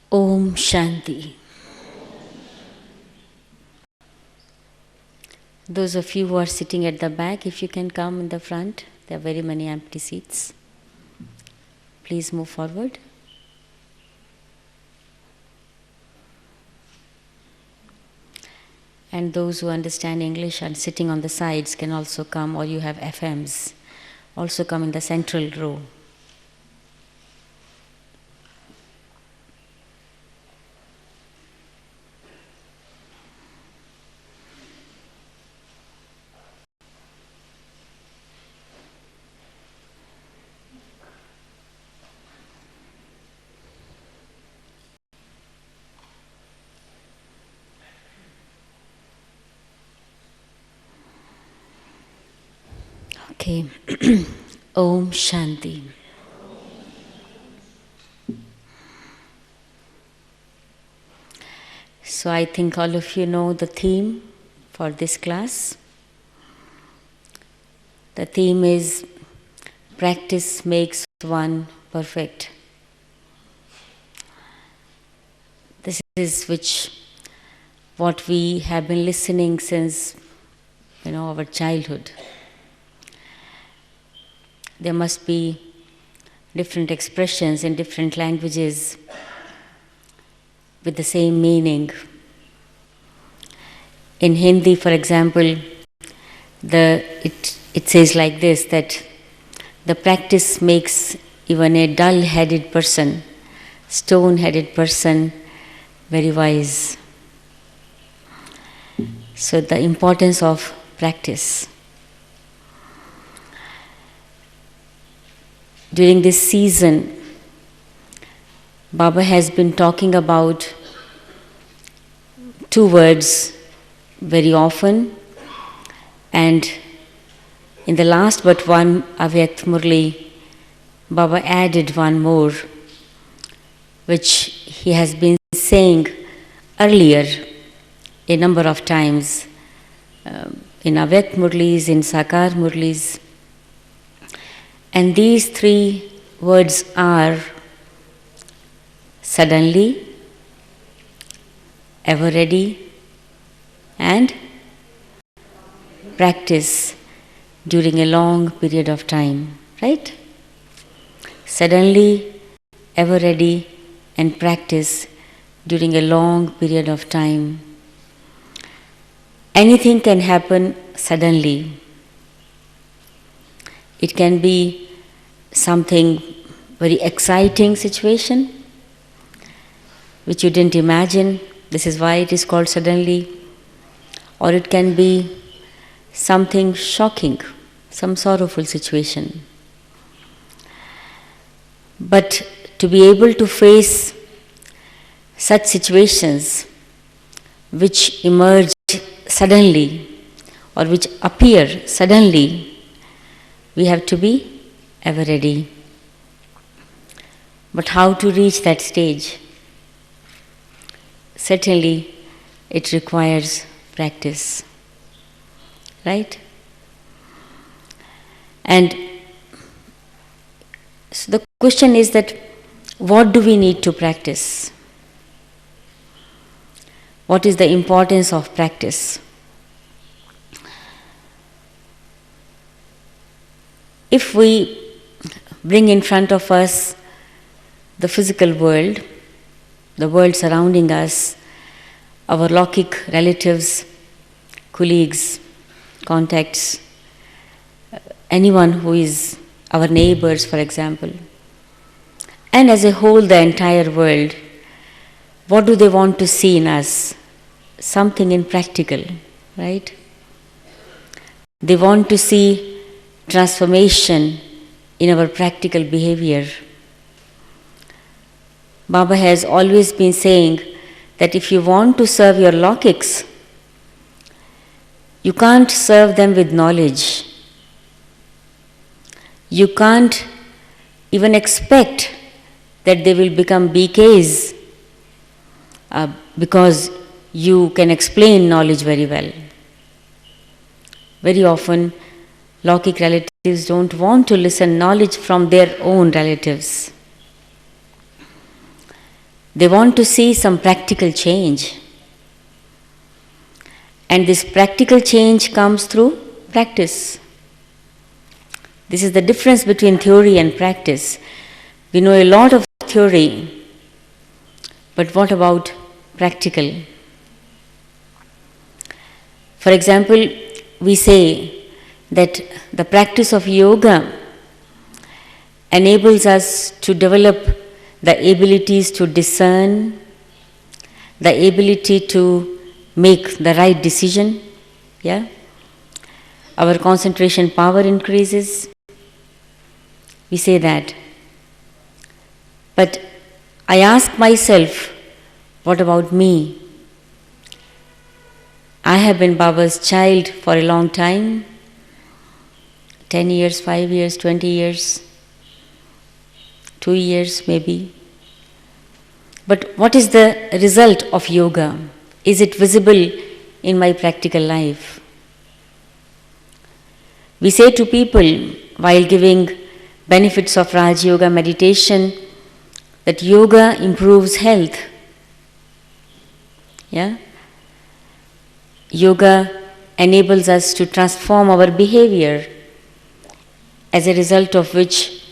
Om Shanti. Those of you who are sitting at the back, if you can come in the front, there are very many empty seats. Please move forward. And those who understand English and sitting on the sides can also come, or you have FMs, also come in the central row. Okay. Om Shanti. So I think all of you know the theme for this class. The theme is practice makes one perfect. This is what we have been listening since our childhood. There must be different expressions in different languages with the same meaning. In Hindi, for example, it says like this, that the practice makes even a dull-headed person, stone-headed person, very wise. So the importance of practice. During this season, Baba has been talking about two words very often, and in the last but one Avyakt Murli, Baba added one more, which he has been saying earlier a number of times in Avyakt Murlis, in Sakar Murlis. And these three words are suddenly, ever ready, and practice during a long period of time, right? Suddenly, ever ready, and practice during a long period of time. Anything can happen suddenly. It can be something very exciting situation which you didn't imagine. This is why it is called suddenly. Or it can be something shocking, some sorrowful situation. But to be able to face such situations which emerge suddenly or which appear suddenly, we have to be ever ready. But how to reach that stage? Certainly, it requires practice, right? And so the question is that what do we need to practice? What is the importance of practice? If we bring in front of us the physical world, the world surrounding us, our Lokik relatives, colleagues, contacts, anyone who is our neighbors, for example, and as a whole the entire world, what do they want to see in us? Something in practical, right? They want to see transformation in our practical behavior. Baba has always been saying that if you want to serve your Laukiks, you can't serve them with knowledge. You can't even expect that they will become BKs because you can explain knowledge very well. Very often, Laukik relatives don't want to listen knowledge from their own relatives. They want to see some practical change. And this practical change comes through practice. This is the difference between theory and practice. We know a lot of theory, but what about practical? For example, we say that the practice of yoga enables us to develop the abilities to discern, the ability to make the right decision. Yeah? Our concentration power increases. We say that. But I ask myself, what about me? I have been Baba's child for a long time, 10 years, 5 years, 20 years, 2 years maybe. But what is the result of yoga? Is it visible in my practical life? We say to people while giving benefits of Raj Yoga meditation that yoga improves health. Yeah? Yoga enables us to transform our behavior, as a result of which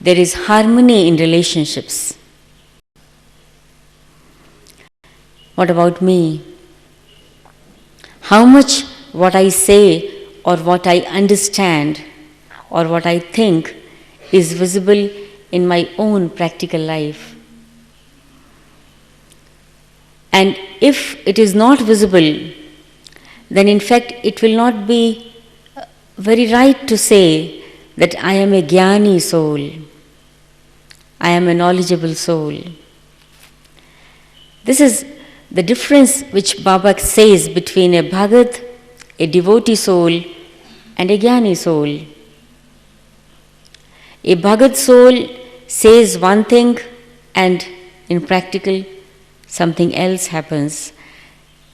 there is harmony in relationships. What about me? How much what I say or what I understand or what I think is visible in my own practical life? And if it is not visible, then in fact it will not be very right to say that I am a jnani soul, I am a knowledgeable soul. This is the difference which Baba says between a bhagat, a devotee soul, and a jnani soul. A bhagat soul says one thing and in practical something else happens,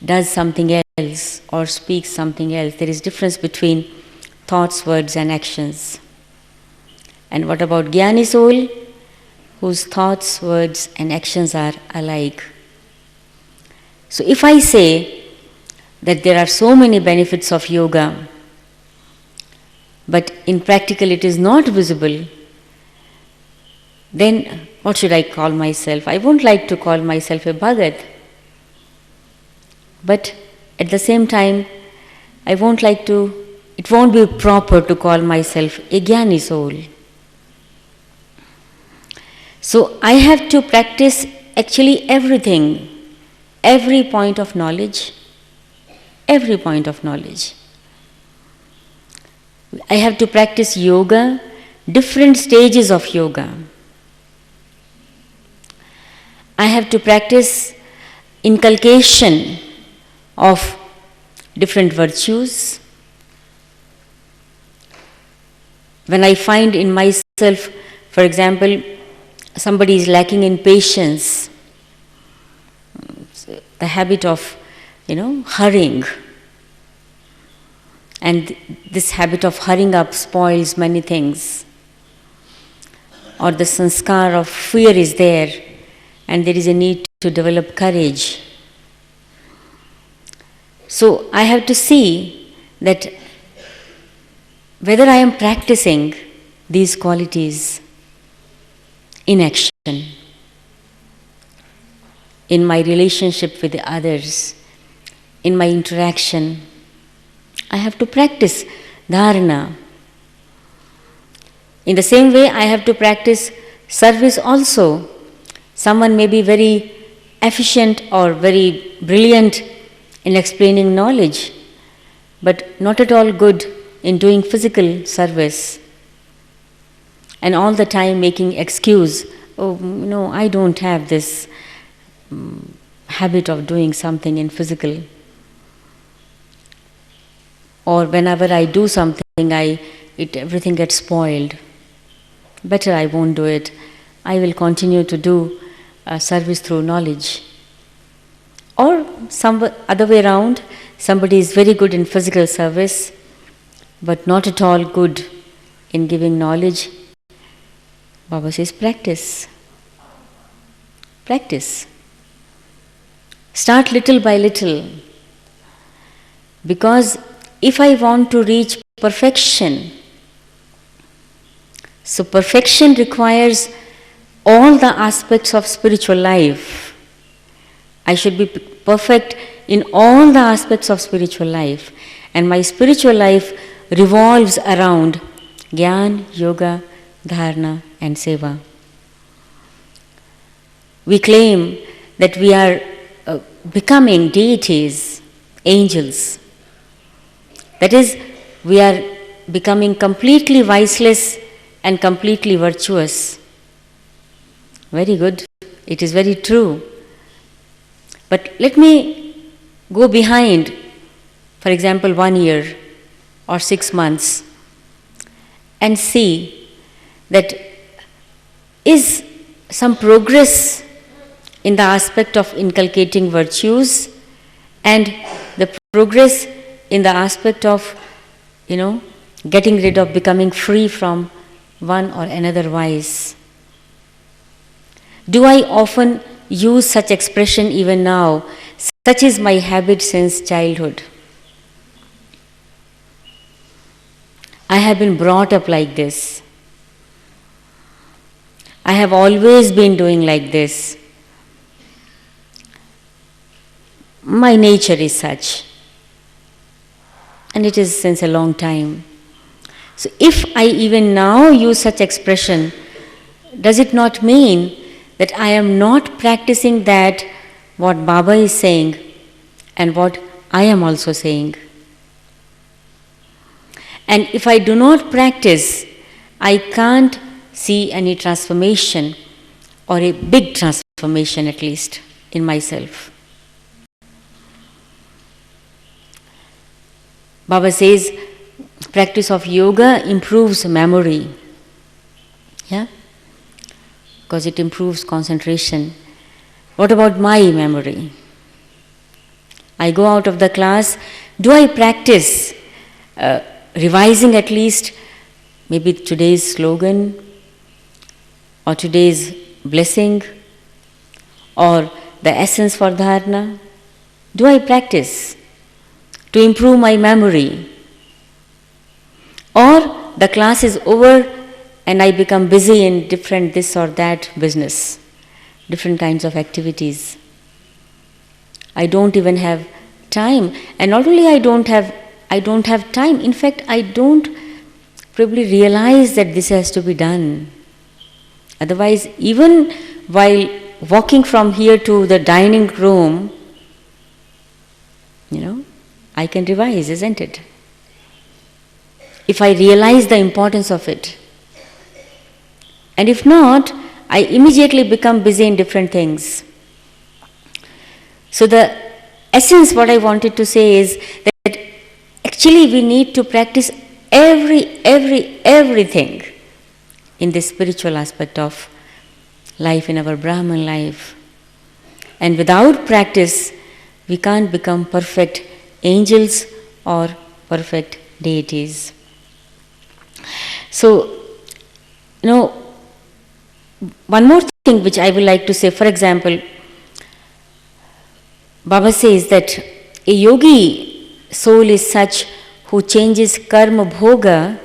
does something else or speaks something else. There is difference between thoughts, words and actions. And what about jnani soul, whose thoughts, words and actions are alike? So if I say that there are so many benefits of yoga, but in practical it is not visible, then what should I call myself? I won't like to call myself a bhagat. But at the same time, it won't be proper to call myself a jnani soul. So I have to practice actually everything, every point of knowledge. I have to practice yoga, different stages of yoga. I have to practice inculcation of different virtues. When I find in myself, for example, somebody is lacking in patience, the habit of, hurrying, and this habit of hurrying up spoils many things. Or the sanskar of fear is there, and there is a need to develop courage. So I have to see that whether I am practicing these qualities in action, in my relationship with the others, in my interaction. I have to practice dharana. In the same way, I have to practice service also. Someone may be very efficient or very brilliant in explaining knowledge, but not at all good in doing physical service, and all the time making excuse, I don't have this habit of doing something in physical. Or whenever I do something, everything gets spoiled. Better I won't do it. I will continue to do service through knowledge. Or some other way around, somebody is very good in physical service, but not at all good in giving knowledge. Baba says practice. Practice. Start little by little. Because if I want to reach perfection, so perfection requires all the aspects of spiritual life. I should be perfect in all the aspects of spiritual life. And my spiritual life revolves around Gyan, Yoga, Dharana and Seva. We claim that we are becoming deities, angels. That is, we are becoming completely viceless and completely virtuous. Very good. It is very true. But let me go behind, for example, 1 year or 6 months and see that is some progress in the aspect of inculcating virtues and the progress in the aspect of, getting rid of, becoming free from one or another vice. Do I often use such expression even now? Such is my habit since childhood. I have been brought up like this. I have always been doing like this. My nature is such. And it is since a long time. So if I even now use such expression, does it not mean that I am not practicing that what Baba is saying and what I am also saying? And if I do not practice, I can't see any transformation, or a big transformation at least, in myself. Baba says, practice of yoga improves memory. Yeah? Because it improves concentration. What about my memory? I go out of the class, do I practice revising at least maybe today's slogan or today's blessing or the essence for dharana? Do I practice to improve my memory? Or the class is over and I become busy in different this or that business, different kinds of activities. I don't even have time. And not only I don't have time, in fact, I don't probably realize that this has to be done. Otherwise, even while walking from here to the dining room, I can revise, isn't it? If I realize the importance of it. And if not, I immediately become busy in different things. So the essence, what I wanted to say is that actually we need to practice everything in this spiritual aspect of life, in our Brahman life. And without practice, we can't become perfect angels or perfect deities. So, one more thing which I would like to say, for example, Baba says that a yogi soul is such who changes karma bhoga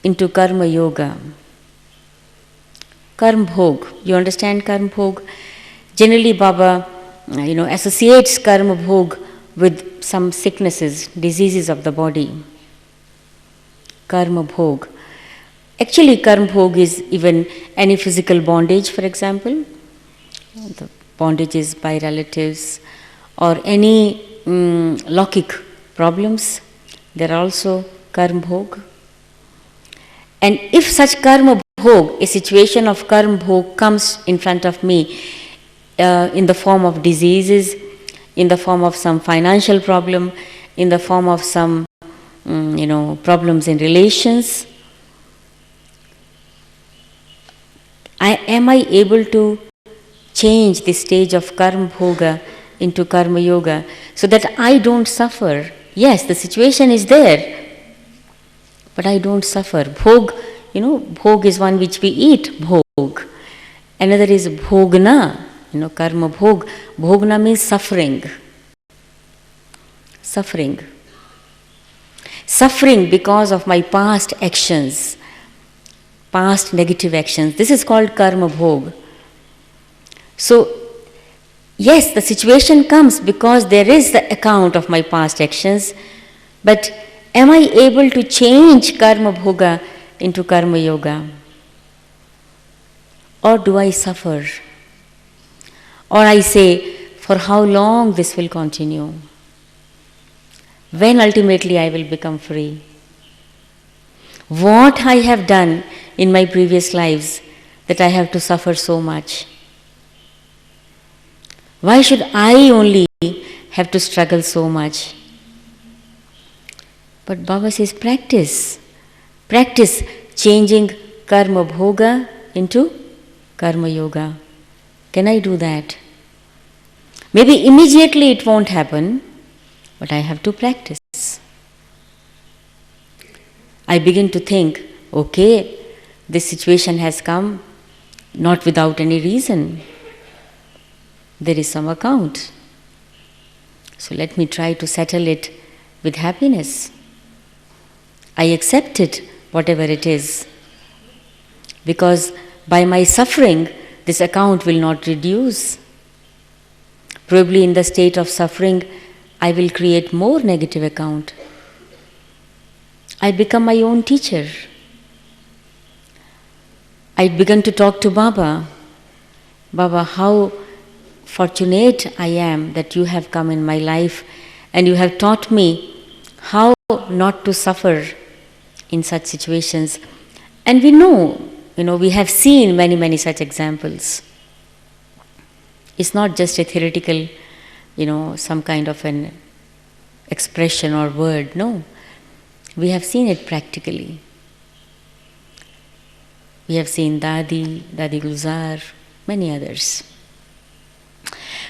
into karma yoga. Karma bhog, you understand karma bhog? Generally Baba, associates karma bhog with some sicknesses, diseases of the body. Karma bhog. Actually, karma bhog is even any physical bondage, for example, the bondages by relatives, or any lockic problems, they are also karma bhog. And if such karma bhog, a situation of karma bhog comes in front of me in the form of diseases, in the form of some financial problem, in the form of some problems in relations, am I able to change the stage of karma bhoga into karma yoga so that I don't suffer? Yes, the situation is there, but I don't suffer. Bhog, bhog is one which we eat, bhog. Another is bhogna, karma bhog. Bhogna means suffering. Suffering. Suffering because of my past actions, past negative actions. This is called karma bhog. So, yes, the situation comes because there is the account of my past actions, but am I able to change karma bhoga into karma yoga? Or do I suffer? Or I say, for how long this will continue? When ultimately I will become free? What I have done in my previous lives that I have to suffer so much? Why should I only have to struggle so much? But Baba says, practice. Practice changing karma bhoga into karma yoga. Can I do that? Maybe immediately it won't happen, but I have to practice. I begin to think, okay, this situation has come not without any reason. There is some account. So let me try to settle it with happiness. I accept it, whatever it is. Because by my suffering, this account will not reduce. Probably in the state of suffering, I will create more negative account. I become my own teacher. I began to talk to Baba. Baba, how fortunate I am that you have come in my life and you have taught me how not to suffer in such situations. And we know, we have seen many such examples. It's not just a theoretical, some kind of an expression or word. No, we have seen it practically. We have seen Dadi Gulzar, many others.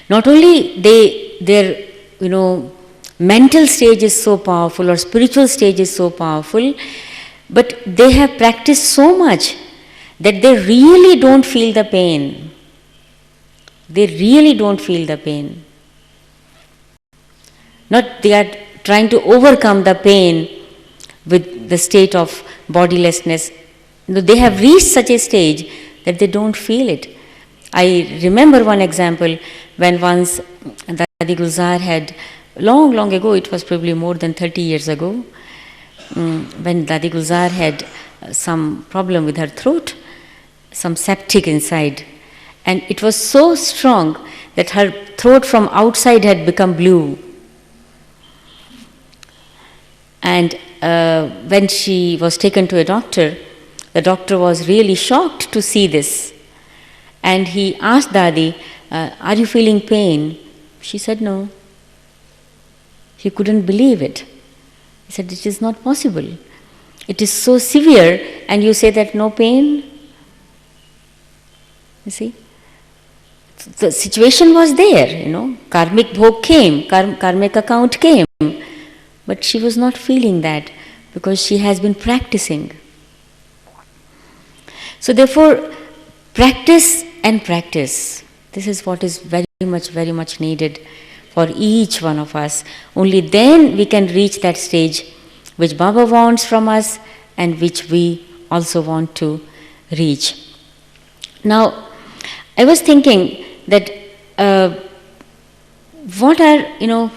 Not only their mental stage is so powerful or spiritual stage is so powerful, but they have practiced so much that they really don't feel the pain. They really don't feel the pain. Not they are trying to overcome the pain with the state of bodilessness. No, they have reached such a stage that they don't feel it. I remember one example when once Dadi Gulzar had, long ago, it was probably more than 30 years ago, when Dadi Gulzar had some problem with her throat, some septic inside. And it was so strong that her throat from outside had become blue. And when she was taken to a doctor, the doctor was really shocked to see this. And he asked Dadi, are you feeling pain? She said no. He couldn't believe it. He said, it is not possible. It is so severe and you say that no pain? You see? The situation was there, karmic bhog came, karmic account came. But she was not feeling that because she has been practicing. So therefore, practice and practice. This is what is very much needed for each one of us. Only then we can reach that stage which Baba wants from us and which we also want to reach. Now, I was thinking that what are,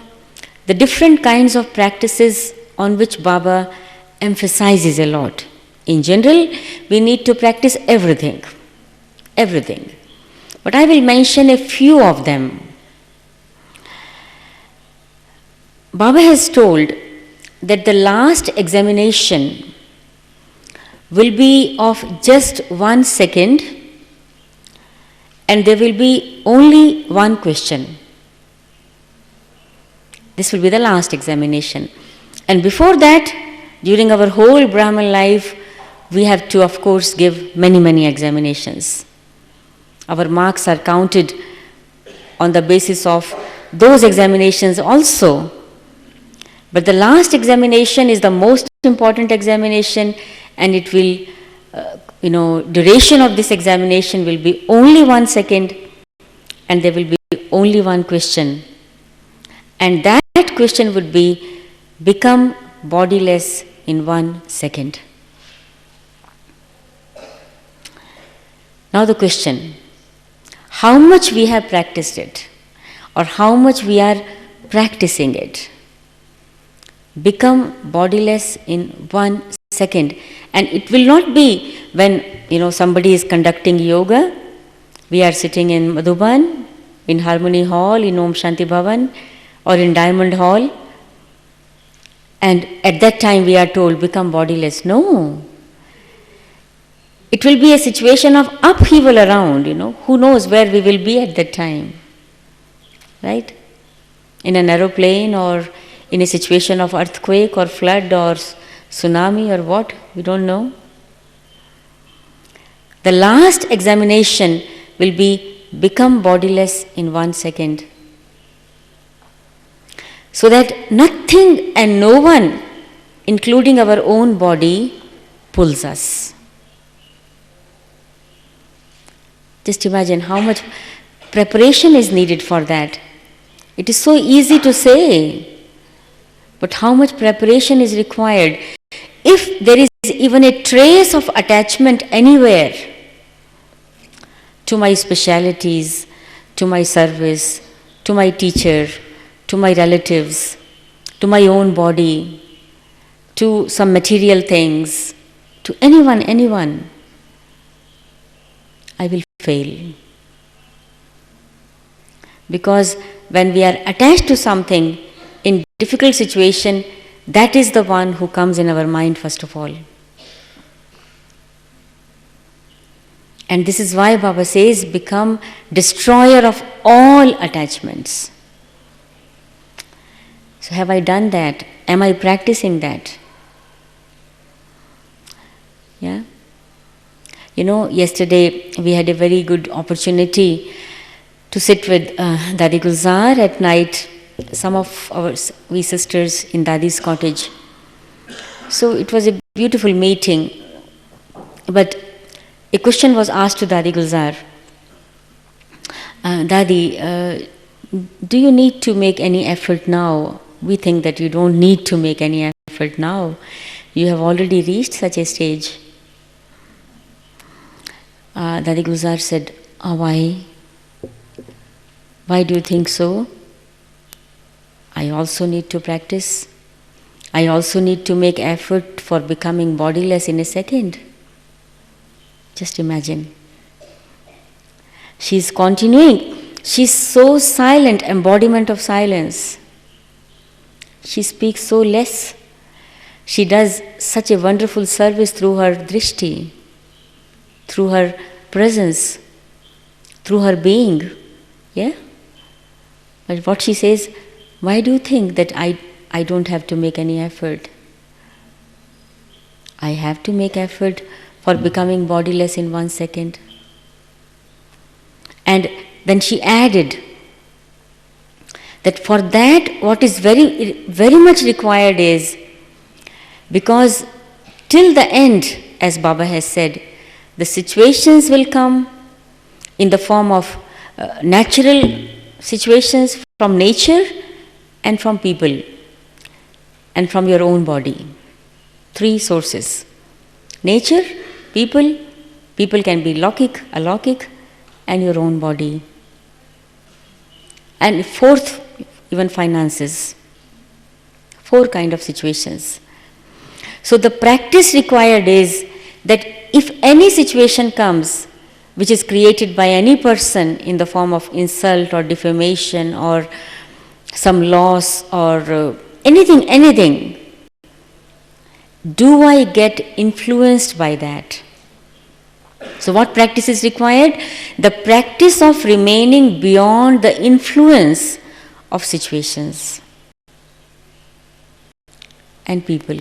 the different kinds of practices on which Baba emphasizes a lot. In general, we need to practice everything. But I will mention a few of them. Baba has told that the last examination will be of just 1 second and there will be only one question. This will be the last examination. And before that, during our whole Brahman life, we have to, of course, give many examinations. Our marks are counted on the basis of those examinations also. But the last examination is the most important examination, and it will, duration of this examination will be only 1 second, and there will be only one question. And that question would be, become bodiless in 1 second. Now the question, how much we have practiced it, or how much we are practicing it. Become bodiless in 1 second. And it will not be when somebody is conducting yoga. We are sitting in Madhuban, in Harmony Hall, in Om Shanti Bhavan, or in Diamond Hall, and at that time we are told, become bodiless. No. It will be a situation of upheaval around, who knows where we will be at that time. Right? In an aeroplane, or in a situation of earthquake or flood or tsunami or what, we don't know. The last examination will be, become bodiless in 1 second. So that nothing and no one, including our own body, pulls us. Just imagine how much preparation is needed for that. It is so easy to say, but how much preparation is required? If there is even a trace of attachment anywhere to my specialities, to my service, to my teacher, to my relatives, to my own body, to some material things, to anyone, I will fail. Because when we are attached to something in difficult situation, that is the one who comes in our mind first of all. And this is why Baba says, become destroyer of all attachments. So have I done that? Am I practicing that? Yeah? Yesterday we had a very good opportunity to sit with Dadi Gulzar at night, some of we sisters in Dadi's cottage. So it was a beautiful meeting. But a question was asked to Dadi Gulzar. Dadi, do you need to make any effort now? We think that you don't need to make any effort now. You have already reached such a stage. Dadi Gulzar said, why? Why do you think so? I also need to practice. I also need to make effort for becoming bodiless in a second. Just imagine. She's continuing. She's so silent, embodiment of silence. She speaks so less. She does such a wonderful service through her drishti, through her presence, through her being. Yeah? But what she says, why do you think that I don't have to make any effort? I have to make effort for becoming bodiless in 1 second. And then she added that for that what is very, very much required is, because till the end, as Baba has said, the situations will come in the form of natural situations from nature and from people and from your own body. 3 sources. Nature, people can be laukic, alaukic, and your own body. And 4th, even finances. 4 kind of situations. So the practice required is that if any situation comes which is created by any person in the form of insult or defamation or some loss or anything, do I get influenced by that? So what practice is required? The practice of remaining beyond the influence of situations and people.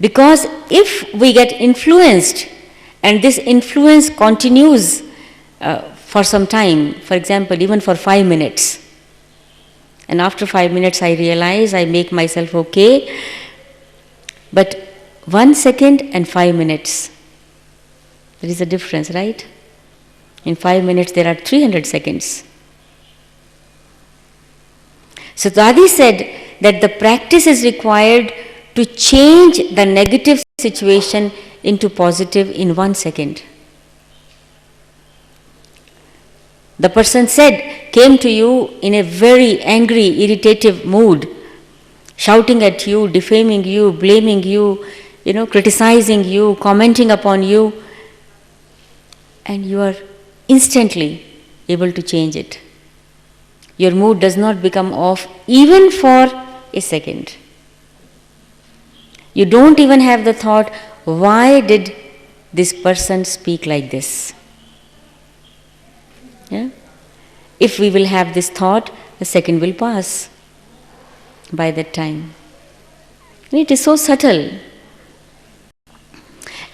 Because if we get influenced and this influence continues for some time, for example, even for 5 minutes, and after 5 minutes I realize, I make myself okay, but 1 second and 5 minutes, there is a difference, right? In 5 minutes, there are 300 seconds. So Dadi said that the practice is required to change the negative situation into positive in 1 second. The person came to you in a very angry, irritative mood, shouting at you, defaming you, blaming you, criticizing you, commenting upon you, and you are instantly able to change it. Your mood does not become off even for a second. You don't even have the thought, why did this person speak like this? Yeah? If we will have this thought, a second will pass by that time. It is so subtle.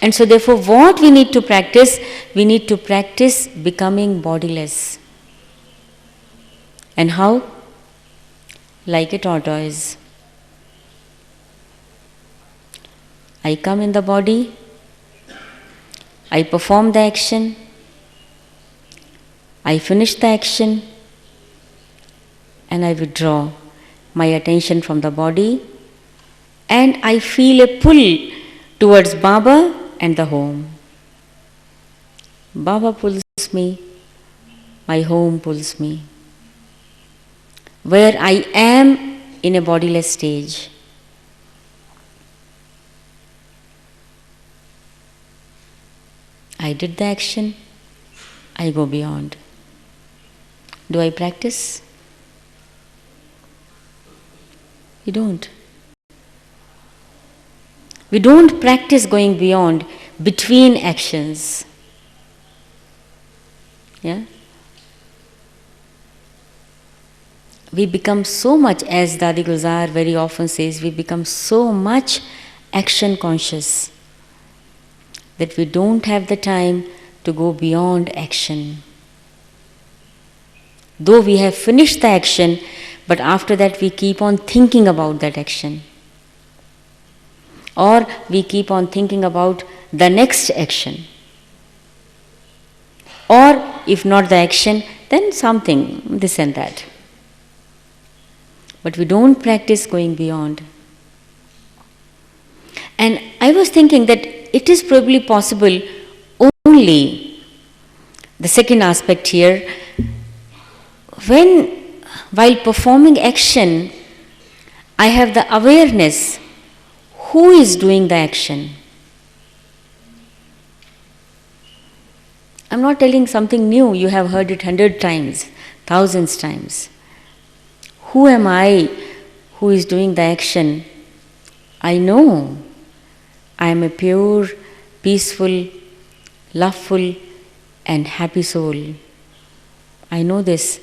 And so therefore what we need to practice becoming bodiless. And how? Like a tortoise. I come in the body, I perform the action, I finish the action, and I withdraw my attention from the body, and I feel a pull towards Baba and the home. Baba pulls me, my home pulls me. Where I am in a bodiless stage. I did the action, I go beyond. Do I practice? You don't. We don't practice going beyond between actions. Yeah? We become so much, as Dadi Gulzar very often says, we become so much action conscious that we don't have the time to go beyond action. Though we have finished the action, but after that we keep on thinking about that action. Or we keep on thinking about the next action. Or if not the action, then something, this and that. But we don't practice going beyond. And I was thinking that it is probably possible only, the second aspect here, while performing action, I have the awareness who is doing the action. I'm not telling something new, you have heard it 100 times, thousands times. Who am I who is doing the action? I know I am a pure, peaceful, loveful and happy soul. I know this.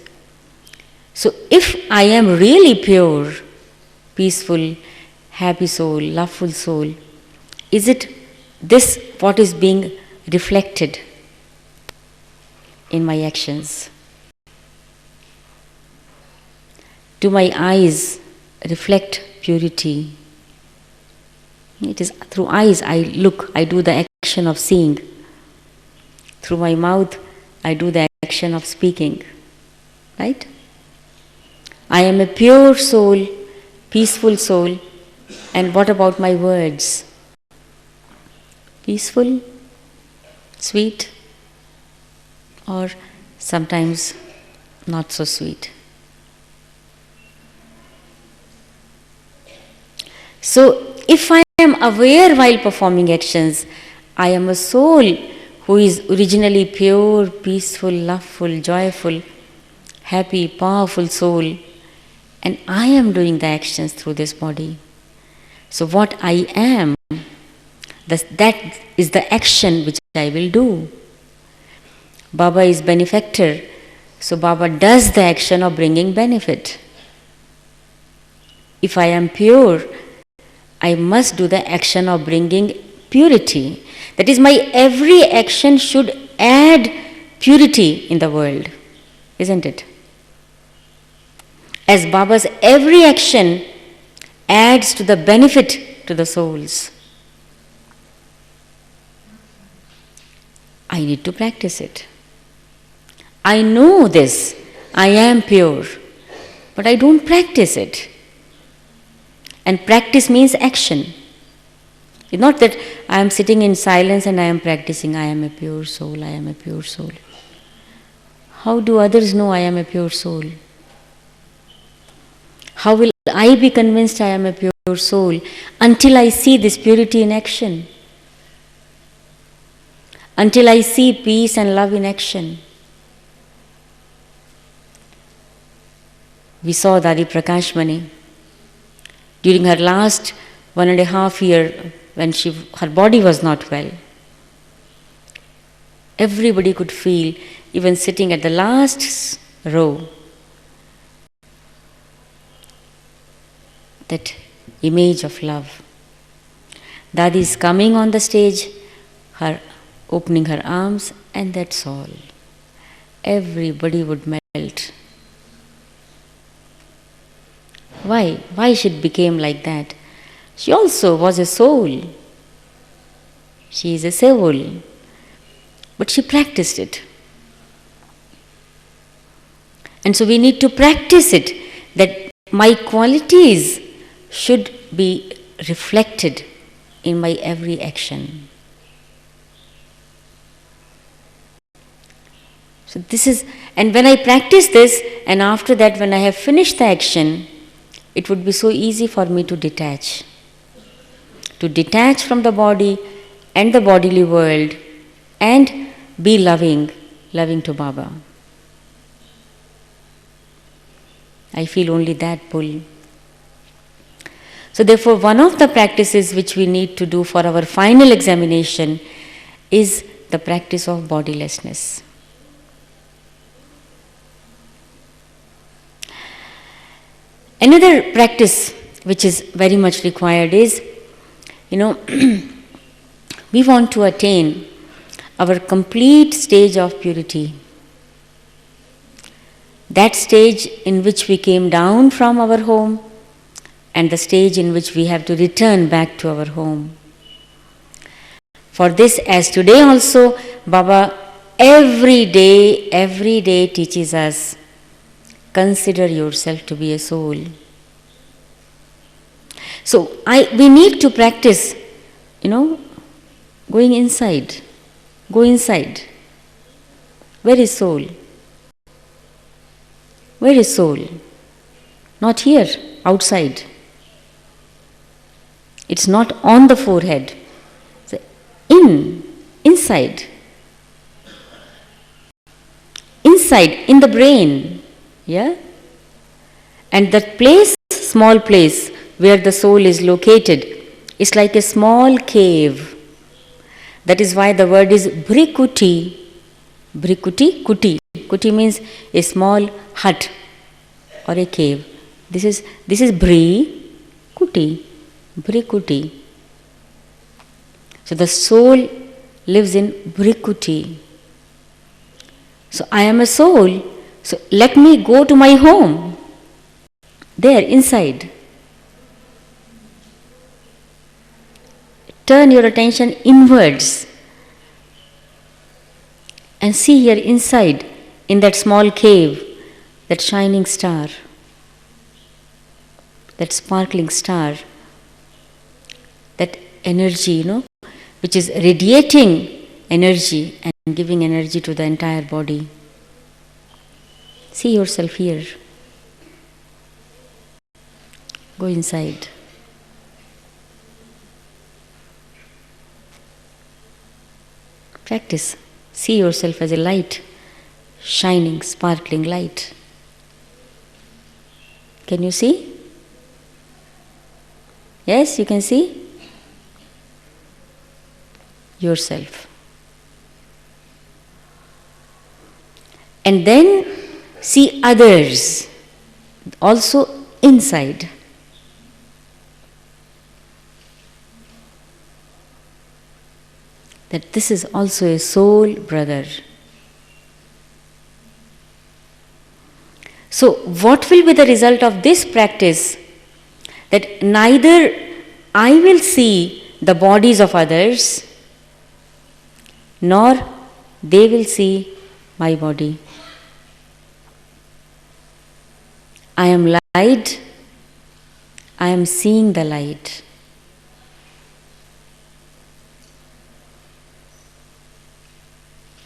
So if I am really pure, peaceful, happy soul, loveful soul, is it this what is being reflected in my actions? Do my eyes reflect purity? It is through eyes I look, I do the action of seeing. Through my mouth, I do the action of speaking. Right? I am a pure soul, peaceful soul, and what about my words? Peaceful, sweet, or sometimes not so sweet. So, if I am aware while performing actions, I am a soul who is originally pure, peaceful, loveful, joyful, happy, powerful soul, and I am doing the actions through this body. So what I am, that is the action which I will do. Baba is benefactor, so Baba does the action of bringing benefit. If I am pure, I must do the action of bringing purity. That is, my every action should add purity in the world, isn't it? As Baba's every action adds to the benefit to the souls. I need to practice it. I know this, I am pure, but I don't practice it. And practice means action. It's not that I am sitting in silence and I am practicing, I am a pure soul, I am a pure soul. How do others know I am a pure soul? How will I be convinced I am a pure soul until I see this purity in action? Until I see peace and love in action. We saw Dadi Prakashmani during her last 1.5 years when her body was not well. Everybody could feel, even sitting at the last row, that image of love. Dadi is coming on the stage, her opening her arms, and that's all. Everybody would melt. Why? Why she became like that? She also was a soul. She is a soul. But she practiced it. And so we need to practice it, that my qualities should be reflected in my every action. So this is, and when I practice this, and after that when I have finished the action, it would be so easy for me to detach from the body and the bodily world, and be loving to Baba. I feel only that pull. So therefore, one of the practices which we need to do for our final examination is the practice of bodilessness. Another practice which is very much required is, we want to attain our complete stage of purity. That stage in which we came down from our home, and the stage in which we have to return back to our home. For this, as today also, Baba every day teaches us, consider yourself to be a soul. So we need to practice, going inside. Go inside. Where is soul? Where is soul? Not here, outside. It's not on the forehead. So inside. Inside, in the brain. Yeah? And that place, small place, where the soul is located, is like a small cave. That is why the word is brikuti. Brikuti, kuti. Kuti means a small hut or a cave. This is brikuti. Brikuti. So the soul lives in brikuti. So I am a soul. So let me go to my home. There, inside. Turn your attention inwards and see here inside, in that small cave, that shining star, that sparkling star, that energy, which is radiating energy and giving energy to the entire body. See yourself here. Go inside. Practice. See yourself as a light, shining, sparkling light. Can you see? Yes, you can see? Yourself. And then see others, also inside. That this is also a soul brother. So, what will be the result of this practice? That neither I will see the bodies of others, nor they will see my body. I am light, I am seeing the light.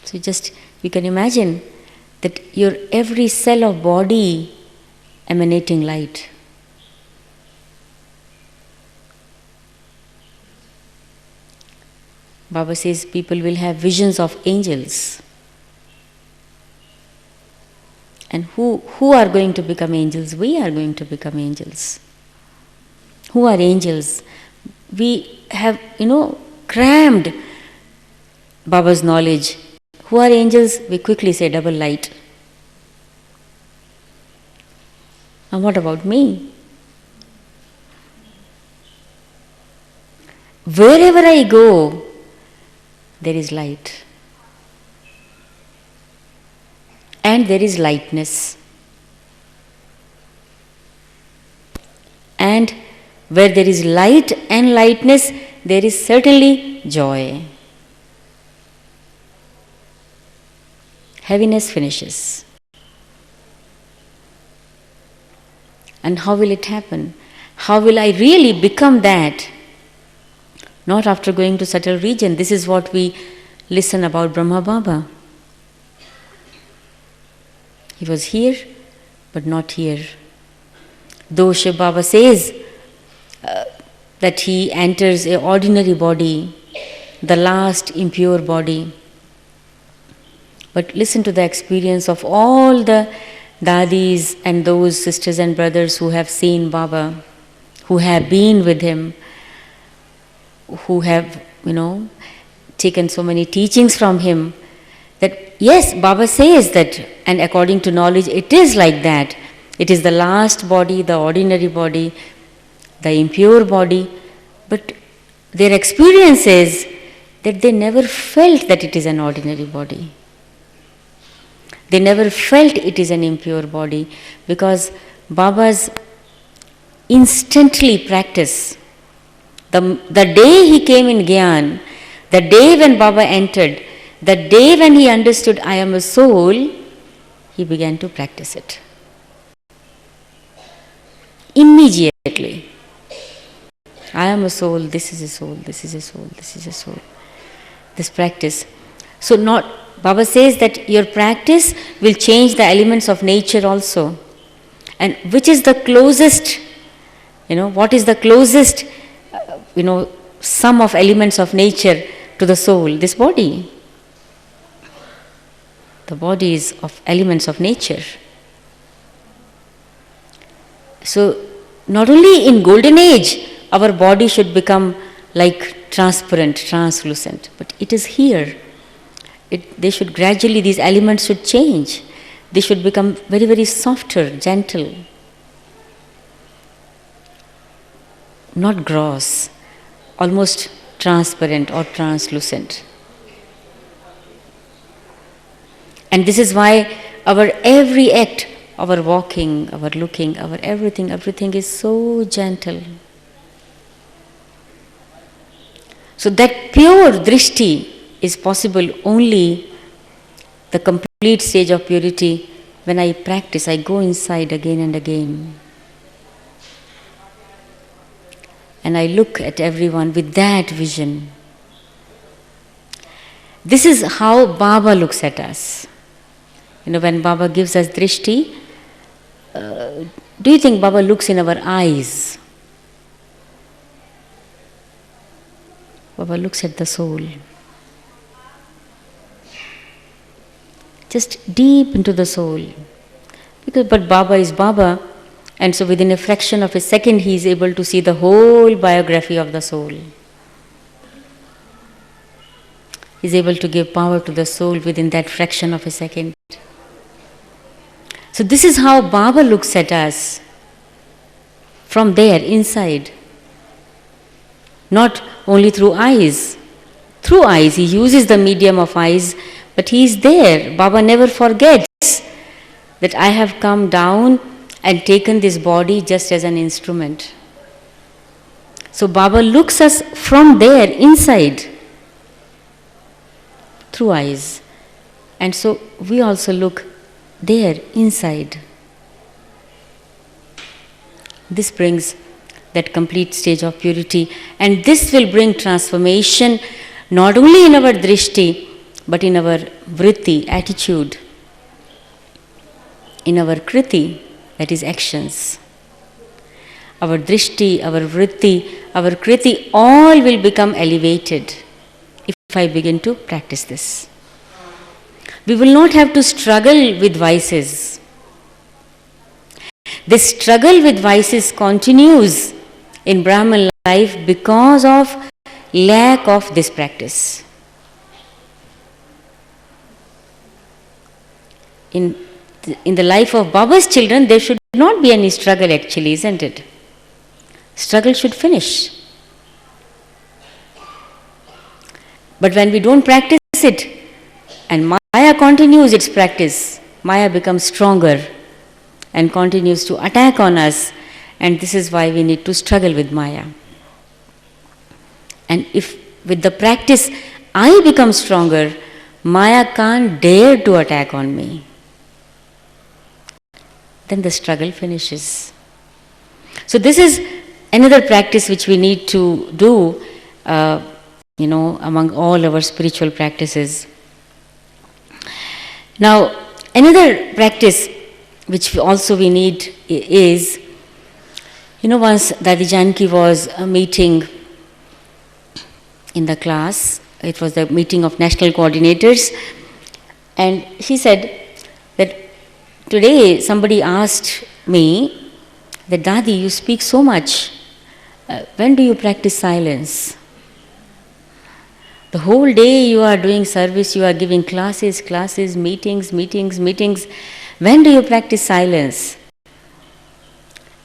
So you can imagine that your every cell of body emanating light. Baba says people will have visions of angels. And who are going to become angels? We are going to become angels. Who are angels? We have, crammed Baba's knowledge. Who are angels? We quickly say double light. And what about me? Wherever I go, there is light. And there is lightness. And where there is light and lightness, there is certainly joy. Heaviness finishes. And how will it happen? How will I really become that? Not after going to subtle region. This is what we listen about Brahma Baba. He was here, but not here. Though Shiv Baba says that he enters an ordinary body, the last impure body. But listen to the experience of all the dadis and those sisters and brothers who have seen Baba, who have been with him, who have, taken so many teachings from him, that yes, Baba says that, and according to knowledge, it is like that. It is the last body, the ordinary body, the impure body, but their experience is that they never felt that it is an ordinary body. They never felt it is an impure body, because Baba's instantly practice. The day he came in Gyan, the day when Baba entered, the day when he understood I am a soul, he began to practice it. Immediately. I am a soul, this is a soul, this is a soul, this is a soul. This practice. So Baba says that your practice will change the elements of nature also. And which is the closest, what is the closest, sum of elements of nature to the soul? This body. The body is of elements of nature. So, not only in golden age, our body should become like transparent, translucent, but it is here. These elements should change. They should become very, very softer, gentle. Not gross, almost transparent or translucent. And this is why our every act, our walking, our looking, our everything is so gentle. So that pure drishti is possible only the complete stage of purity. When I practice, I go inside again and again. And I look at everyone with that vision. This is how Baba looks at us. When Baba gives us drishti, do you think Baba looks in our eyes? Baba looks at the soul. Just deep into the soul. But Baba is Baba, and so within a fraction of a second he is able to see the whole biography of the soul. He is able to give power to the soul within that fraction of a second. So this is how Baba looks at us, from there, inside. Not only through eyes. Through eyes, he uses the medium of eyes, but he is there. Baba never forgets that I have come down and taken this body just as an instrument. So Baba looks us from there, inside, through eyes. And so we also look there, inside. This brings that complete stage of purity, and this will bring transformation not only in our drishti but in our vritti, attitude, in our kriti, that is actions. Our drishti, our vritti, our kriti, all will become elevated if I begin to practice this. We will not have to struggle with vices. This struggle with vices continues in Brahman life because of lack of this practice. In the life of Baba's children, there should not be any struggle actually, isn't it? Struggle should finish. But when we don't practice it, and Maya continues its practice, Maya becomes stronger and continues to attack on us, and this is why we need to struggle with Maya. And if with the practice I become stronger, Maya can't dare to attack on me. Then the struggle finishes. So this is another practice which we need to do, among all our spiritual practices. Now, another practice which also we need is, once Dadi Janki was meeting in the class, it was the meeting of national coordinators, and she said that today somebody asked me that, Dadi, you speak so much, when do you practice silence? The whole day you are doing service, you are giving classes, meetings. When do you practice silence?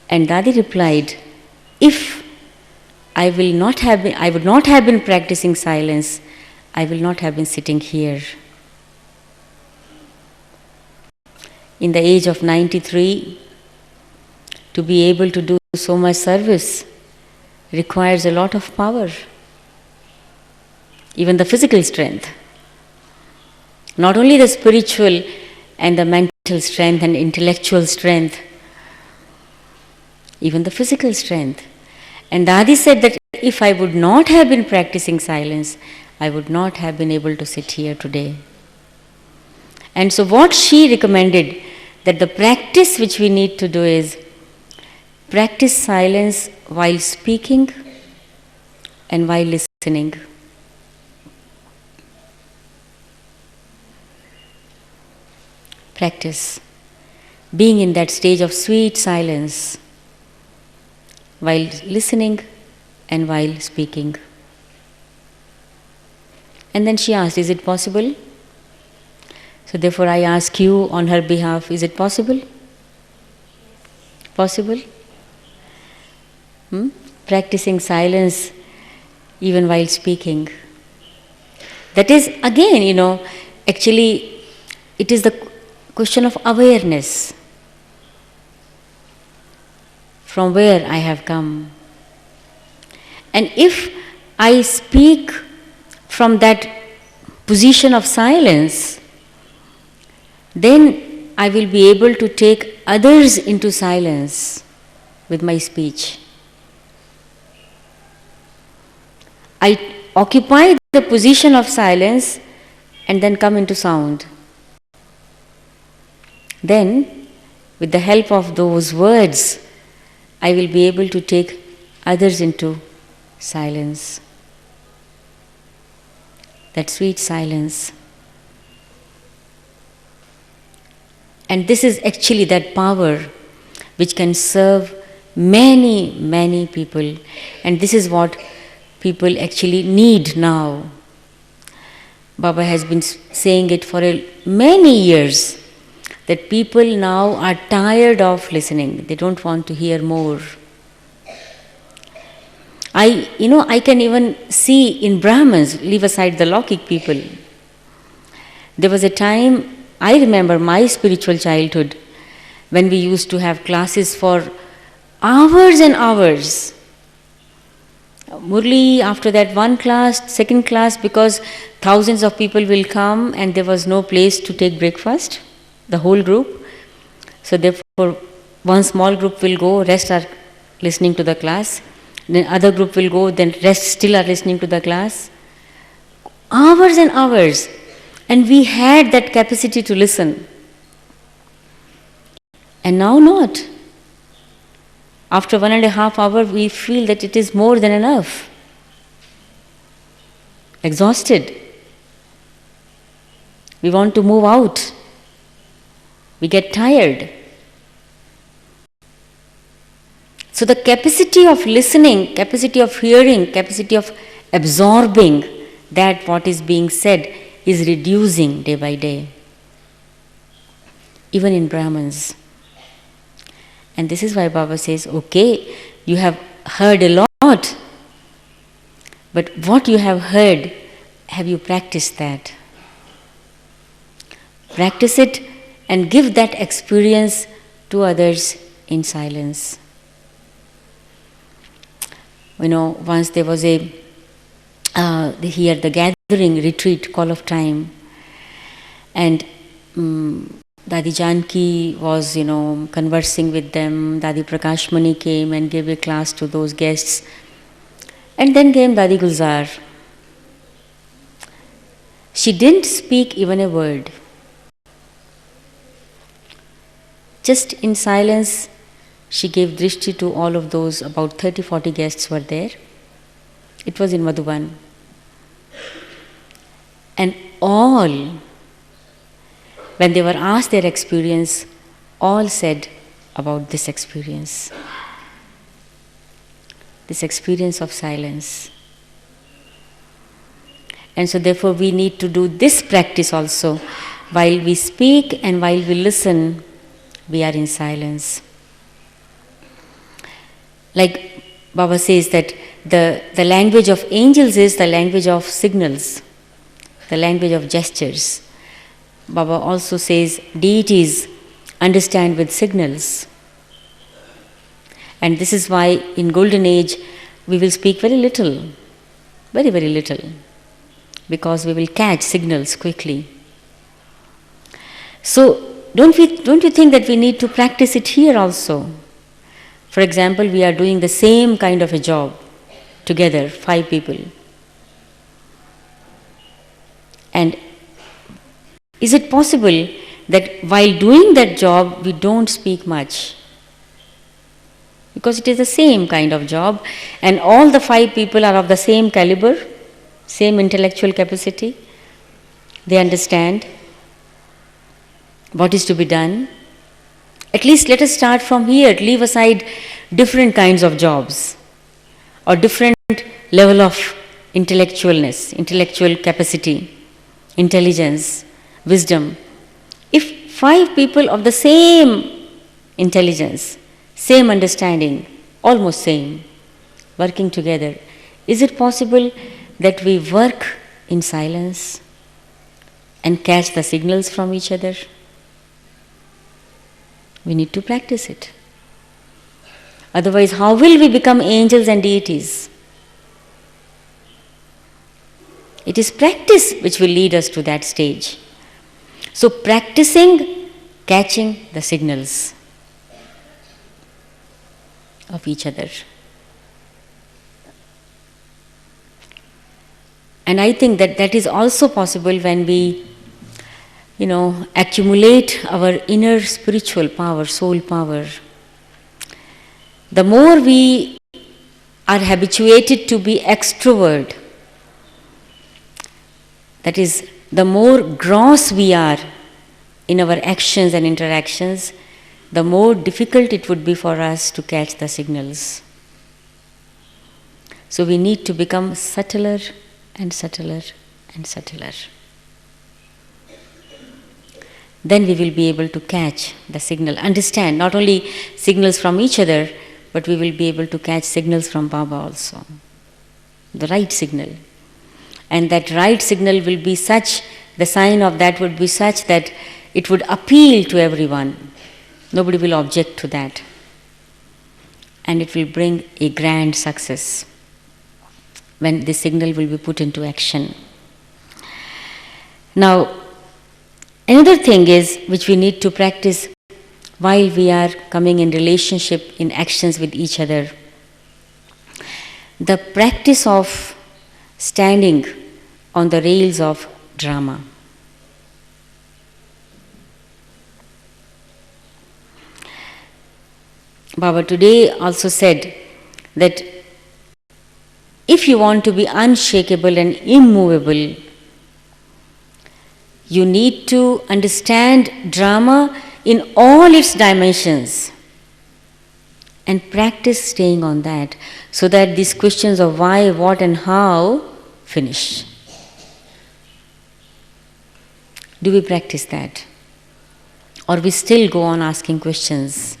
And Dadi replied, if I would not have been practicing silence, I will not have been sitting here. In the age of 93, to be able to do so much service requires a lot of power, even the physical strength. Not only the spiritual and the mental strength and intellectual strength, even the physical strength. And Dadi said that if I would not have been practicing silence, I would not have been able to sit here today. And so what she recommended, that the practice which we need to do is practice silence while speaking and while listening. Practice being in that stage of sweet silence while listening and while speaking. And then she asked, is it possible? So therefore I ask you on her behalf, is it possible? Possible? Practicing silence even while speaking. That is again, actually it is the question of awareness. From where I have come. And if I speak from that position of silence, then I will be able to take others into silence with my speech. I occupy the position of silence and then come into sound. Then, with the help of those words, I will be able to take others into silence. That sweet silence. And this is actually that power which can serve many, many people. And this is what people actually need now. Baba has been saying it for many years, that people now are tired of listening. They don't want to hear more. I can even see in Brahmins, leave aside the Laukik people. There was a time, I remember my spiritual childhood, when we used to have classes for hours and hours. Murli, after that one class, second class, because thousands of people will come and there was no place to take breakfast, the whole group. So therefore, one small group will go, rest are listening to the class. Then other group will go, then rest still are listening to the class. Hours and hours. And we had that capacity to listen. And now not. After 1.5 hours, we feel that it is more than enough. Exhausted. We want to move out. We get tired. So the capacity of listening, capacity of hearing, capacity of absorbing that what is being said is reducing day by day. Even in Brahmins. And this is why Baba says, okay, you have heard a lot, but what you have heard, have you practiced that? Practice it and give that experience to others in silence. Once there was here the gathering retreat, call of time, and Dadi Janki was, conversing with them. Dadi Prakashmani came and gave a class to those guests. And then came Dadi Gulzar. She didn't speak even a word. Just in silence, she gave drishti to all of those, about 30-40 guests were there. It was in Madhuban. And all, when they were asked their experience, all said about this experience of silence. And so therefore we need to do this practice also. While we speak and while we listen, we are in silence. Like Baba says that the language of angels is the language of signals, the language of gestures. Baba also says deities understand with signals. And this is why in Golden Age we will speak very little, very, very little, because we will catch signals quickly. So don't you think that we need to practice it here also? For example, we are doing the same kind of a job together, 5 people. And is it possible that while doing that job, we don't speak much? Because it is the same kind of job, and all the 5 people are of the same caliber, same intellectual capacity. They understand what is to be done. At least let us start from here, leave aside different kinds of jobs or different level of intellectualness, intellectual capacity, intelligence, wisdom. If 5 people of the same intelligence, same understanding, almost same, working together, is it possible that we work in silence and catch the signals from each other? We need to practice it. Otherwise, how will we become angels and deities? It is practice which will lead us to that stage. So, practicing catching the signals of each other. And I think that is also possible when we accumulate our inner spiritual power, soul power. The more we are habituated to be extrovert, that is, the more gross we are in our actions and interactions, the more difficult it would be for us to catch the signals. So we need to become subtler and subtler and subtler. Then we will be able to catch the signal, understand not only signals from each other, but we will be able to catch signals from Baba also. The right signal. And that right signal will be such, the sign of that would be such that it would appeal to everyone. Nobody will object to that. And it will bring a grand success when the signal will be put into action. Now, another thing is, which we need to practice, while we are coming in relationship, in actions with each other. The practice of standing on the rails of drama. Baba today also said that if you want to be unshakable and immovable, you need to understand drama in all its dimensions and practice staying on that so that these questions of why, what, and how finish. Do we practice that? Or we still go on asking questions?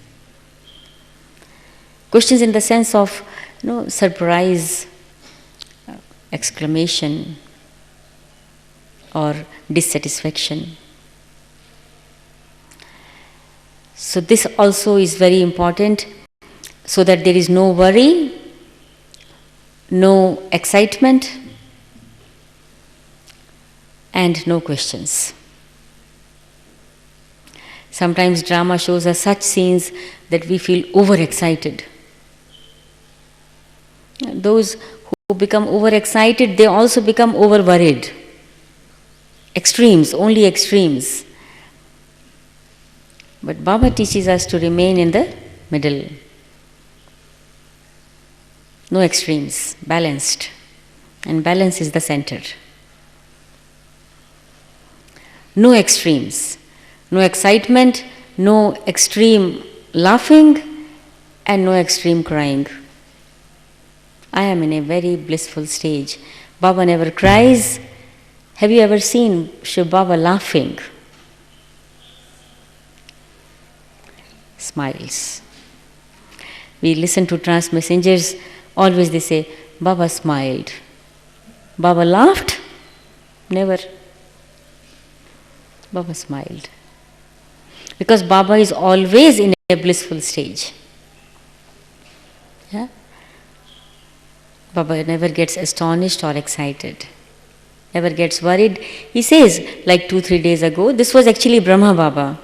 Questions in the sense of, surprise, exclamation, or dissatisfaction. So this also is very important, so that there is no worry, no excitement, and no questions. Sometimes drama shows us such scenes that we feel overexcited. Those who become overexcited, they also become over-worried. Extremes, only extremes. But Baba teaches us to remain in the middle. No extremes, balanced. And balance is the center. No extremes, no excitement, no extreme laughing, and no extreme crying. I am in a very blissful stage. Baba never cries. Have you ever seen Shiv Baba laughing? Smiles. We listen to trance messengers, always they say, Baba smiled. Baba laughed? Never. Baba smiled. Because Baba is always in a blissful stage. Yeah? Baba never gets astonished or excited. Never gets worried. He says, like 2-3 days ago, this was actually Brahma Baba,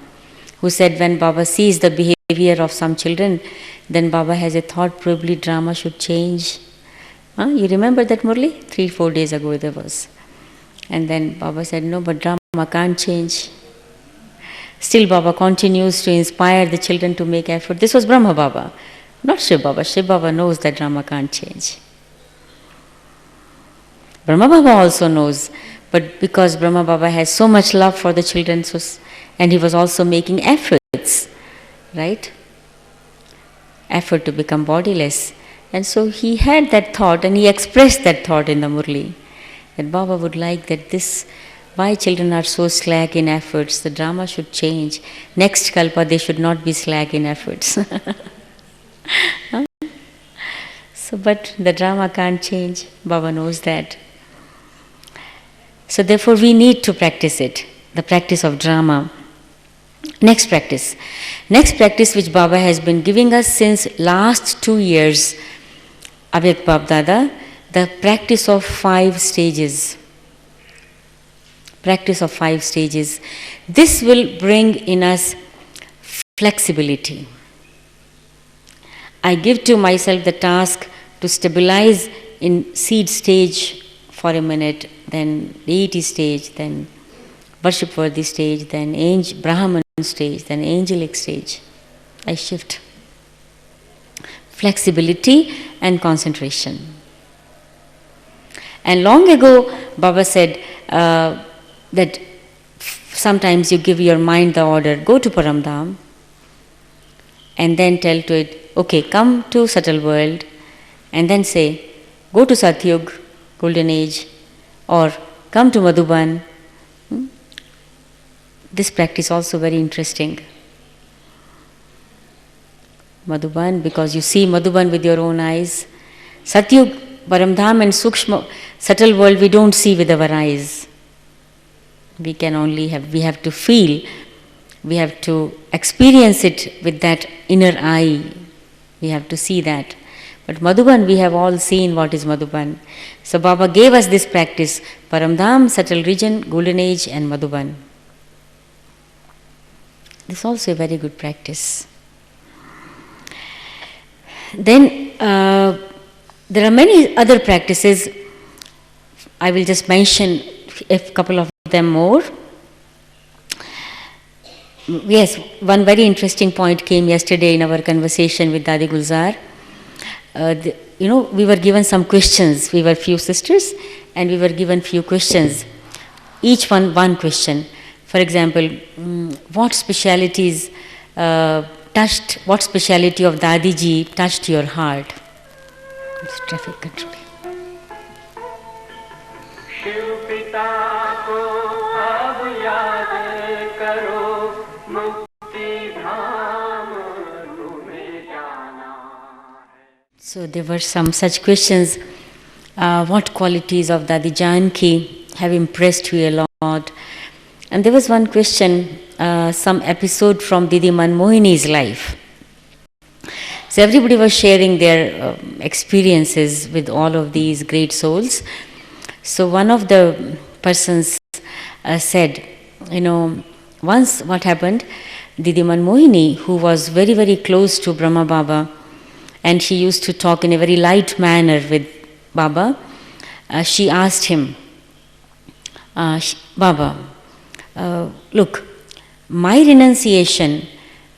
who said when Baba sees the behavior of some children, then Baba has a thought, probably drama should change. You remember that, Murli? 3-4 days ago there was. And then Baba said, no, but drama can't change. Still Baba continues to inspire the children to make effort. This was Brahma Baba, not Shiv Baba. Shiv Baba knows that drama can't change. Brahma Baba also knows, but because Brahma Baba has so much love for the children, and he was also making efforts, right? Effort to become bodiless. And so he had that thought and he expressed that thought in the Murli, that Baba would like that this, why children are so slack in efforts, the drama should change. Next Kalpa they should not be slack in efforts. So, but the drama can't change, Baba knows that. So therefore we need to practice it, the practice of drama. Next practice which Baba has been giving us since last 2 years, Avyakt Bab Dada, the practice of 5 stages. Practice of 5 stages. This will bring in us flexibility. I give to myself the task to stabilize in seed stage for a minute, then deity stage, then worship-worthy stage, then Brahman stage, then angelic stage. I shift. Flexibility and concentration. And long ago, Baba said that sometimes you give your mind the order, go to Paramdham, and then tell to it, okay, come to subtle world, and then say, go to Satyug, golden age, or come to Madhuban. This practice also very interesting. Madhuban, because you see Madhuban with your own eyes. Satyug, Paramdham and Sukshma, subtle world we don't see with our eyes. We have to feel, we have to experience it with that inner eye. We have to see that. But Madhuban, we have all seen what is Madhuban. So Baba gave us this practice, Paramdham, subtle region, golden age and Madhuban. This is also a very good practice. Then there are many other practices. I will just mention a couple of them more. Yes, one very interesting point came yesterday in our conversation with Dadi Gulzar. We were given some questions. We were few sisters and we were given few questions. Each one question. For example, what speciality of Dadiji touched your heart? It's traffic control. So there were some such questions. What qualities of Dadi Janki have impressed you a lot? And there was one question, some episode from Didi Manmohini's life. So everybody was sharing their experiences with all of these great souls. So one of the persons said, once what happened, Didi Manmohini, who was very, very close to Brahma Baba, and she used to talk in a very light manner with Baba, she asked him, Baba, look, my renunciation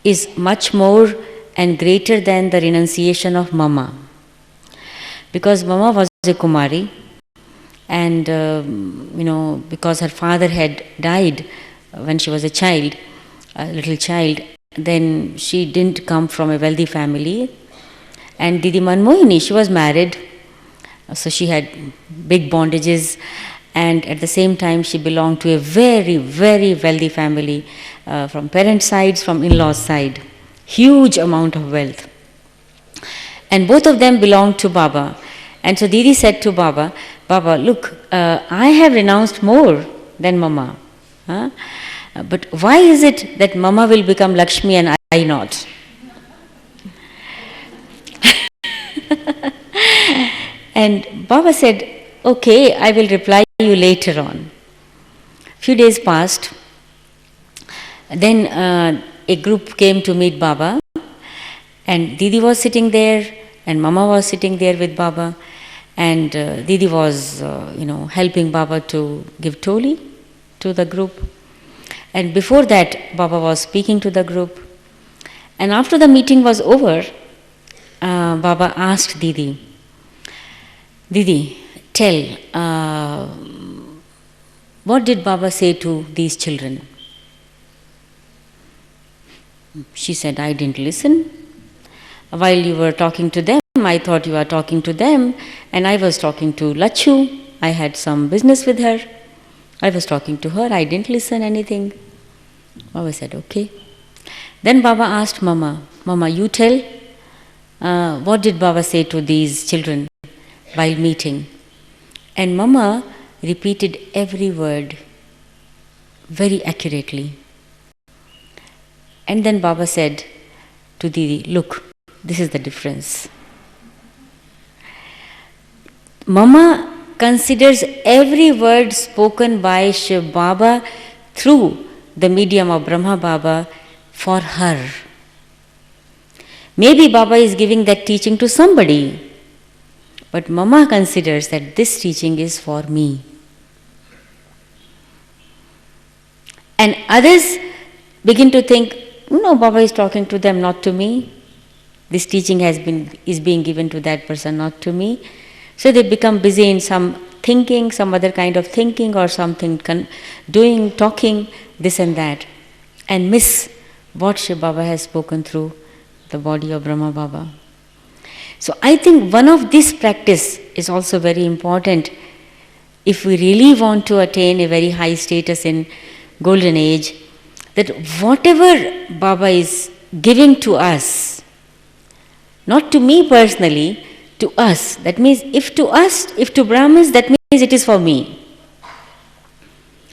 is much more and greater than the renunciation of Mama. Because Mama was a Kumari, and because her father had died when she was a child, a little child, then she didn't come from a wealthy family. And Didi Manmohini, she was married, so she had big bondages, and at the same time she belonged to a very, very wealthy family, from parents' sides, from in-laws' side. Huge amount of wealth. And both of them belonged to Baba. And so Didi said to Baba, Baba, look, I have renounced more than Mama. But why is it that Mama will become Lakshmi and I not? And Baba said, okay, I will reply you later on. Few days passed. Then a group came to meet Baba, and Didi was sitting there, and Mama was sitting there with Baba, and Didi was, helping Baba to give toli to the group. And before that, Baba was speaking to the group. And after the meeting was over, Baba asked Didi, Didi, tell, what did Baba say to these children? She said, I didn't listen. While you were talking to them, I thought you were talking to them, and I was talking to Lachu. I had some business with her. I was talking to her. I didn't listen anything. Baba said, okay. Then Baba asked Mama, Mama, you tell, what did Baba say to these children while meeting? And Mama repeated every word very accurately. And then Baba said to Didi, look, this is the difference. Mama considers every word spoken by Shiv Baba through the medium of Brahma Baba for her. Maybe Baba is giving that teaching to somebody, but Mama considers that this teaching is for me. And others begin to think, no, Baba is talking to them, not to me. This teaching is being given to that person, not to me. So they become busy in some thinking, some other kind of thinking or something, doing, talking, this and that, and miss what Shiv Baba has spoken through the body of Brahma Baba. So I think one of this practice is also very important if we really want to attain a very high status in golden age, that whatever Baba is giving to us, not to me personally, to us, that means if to Brahmins, that means it is for me.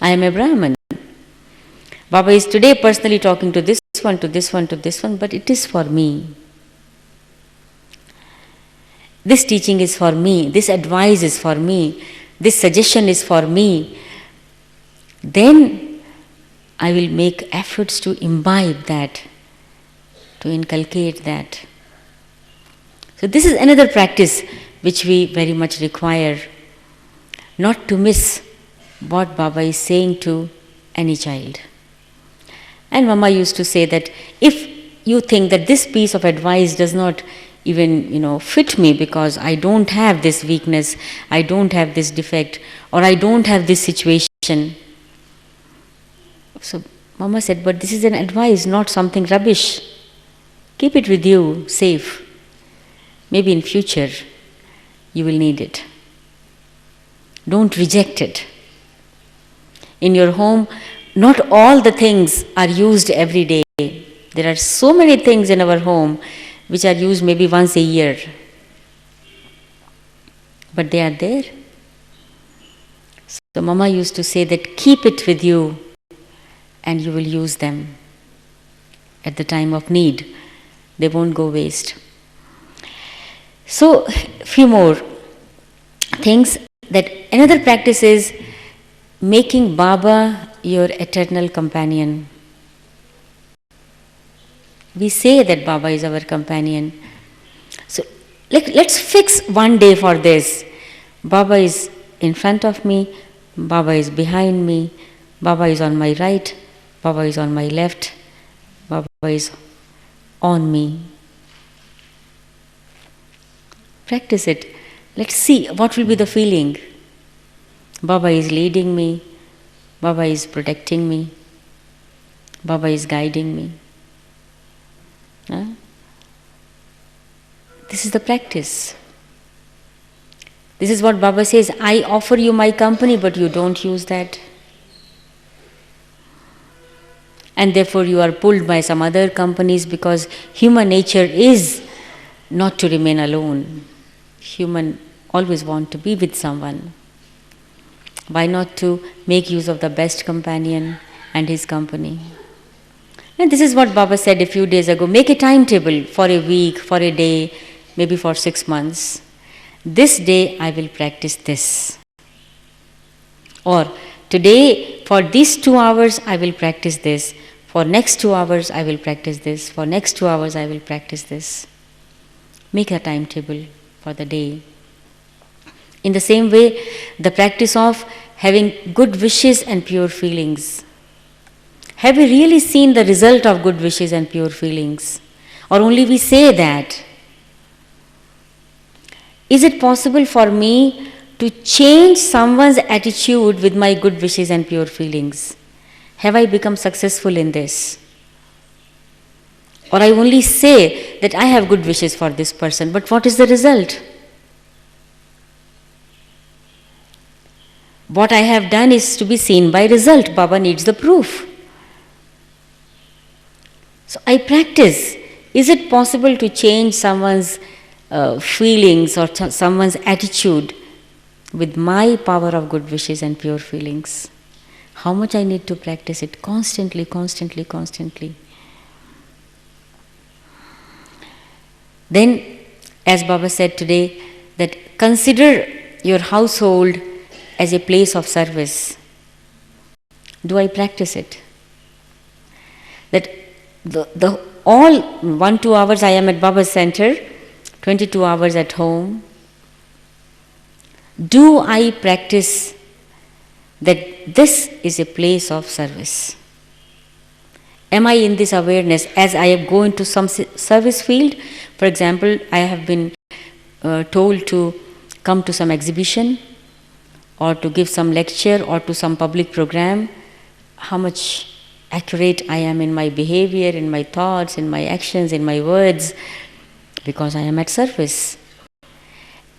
I am a Brahman. Baba is today personally talking to this one, to this one, to this one, but it is for me. This teaching is for me, this advice is for me, this suggestion is for me. Then I will make efforts to imbibe that, to inculcate that. So this is another practice which we very much require, not to miss what Baba is saying to any child. And Mama used to say that if you think that this piece of advice does not even fit me because I don't have this weakness, I don't have this defect, or I don't have this situation. So Mama said, but this is an advice, not something rubbish. Keep it with you, safe. Maybe in future you will need it. Don't reject it. In your home, not all the things are used every day. There are so many things in our home which are used maybe once a year. But they are there. So Mama used to say that keep it with you and you will use them at the time of need. They won't go waste. So, few more things. That another practice is making Baba your eternal companion. We say that Baba is our companion. So let's fix one day for this. Baba is in front of me, Baba is behind me, Baba is on my right, Baba is on my left, Baba is on me. Practice it. Let's see what will be the feeling. Baba is leading me, Baba is protecting me, Baba is guiding me. This is the practice. This is what Baba says, I offer you my company, but you don't use that. And therefore you are pulled by some other companies, because human nature is not to remain alone. Human always want to be with someone. Why not to make use of the best companion and his company? And this is what Baba said a few days ago. Make a timetable for a week, for a day, maybe for 6 months. This day I will practice this. Or today for these 2 hours I will practice this. For next 2 hours I will practice this. For next 2 hours I will practice this. Make a timetable for the day. In the same way, the practice of having good wishes and pure feelings. Have we really seen the result of good wishes and pure feelings? Or only we say that? Is it possible for me to change someone's attitude with my good wishes and pure feelings? Have I become successful in this? Or I only say that I have good wishes for this person, but what is the result? What I have done is to be seen by result. Baba needs the proof. So I practice. Is it possible to change someone's feelings or someone's attitude with my power of good wishes and pure feelings? How much I need to practice it constantly, constantly, constantly. Then, as Baba said today, that consider your household as a place of service. Do I practice it? That the all 1-2 hours I am at Baba's center, 22 hours at home. Do I practice that this is a place of service? Am I in this awareness as I go into some service field? For example, I have been told to come to some exhibition or to give some lecture or to some public program. How much accurate I am in my behavior, in my thoughts, in my actions, in my words, because I am at service.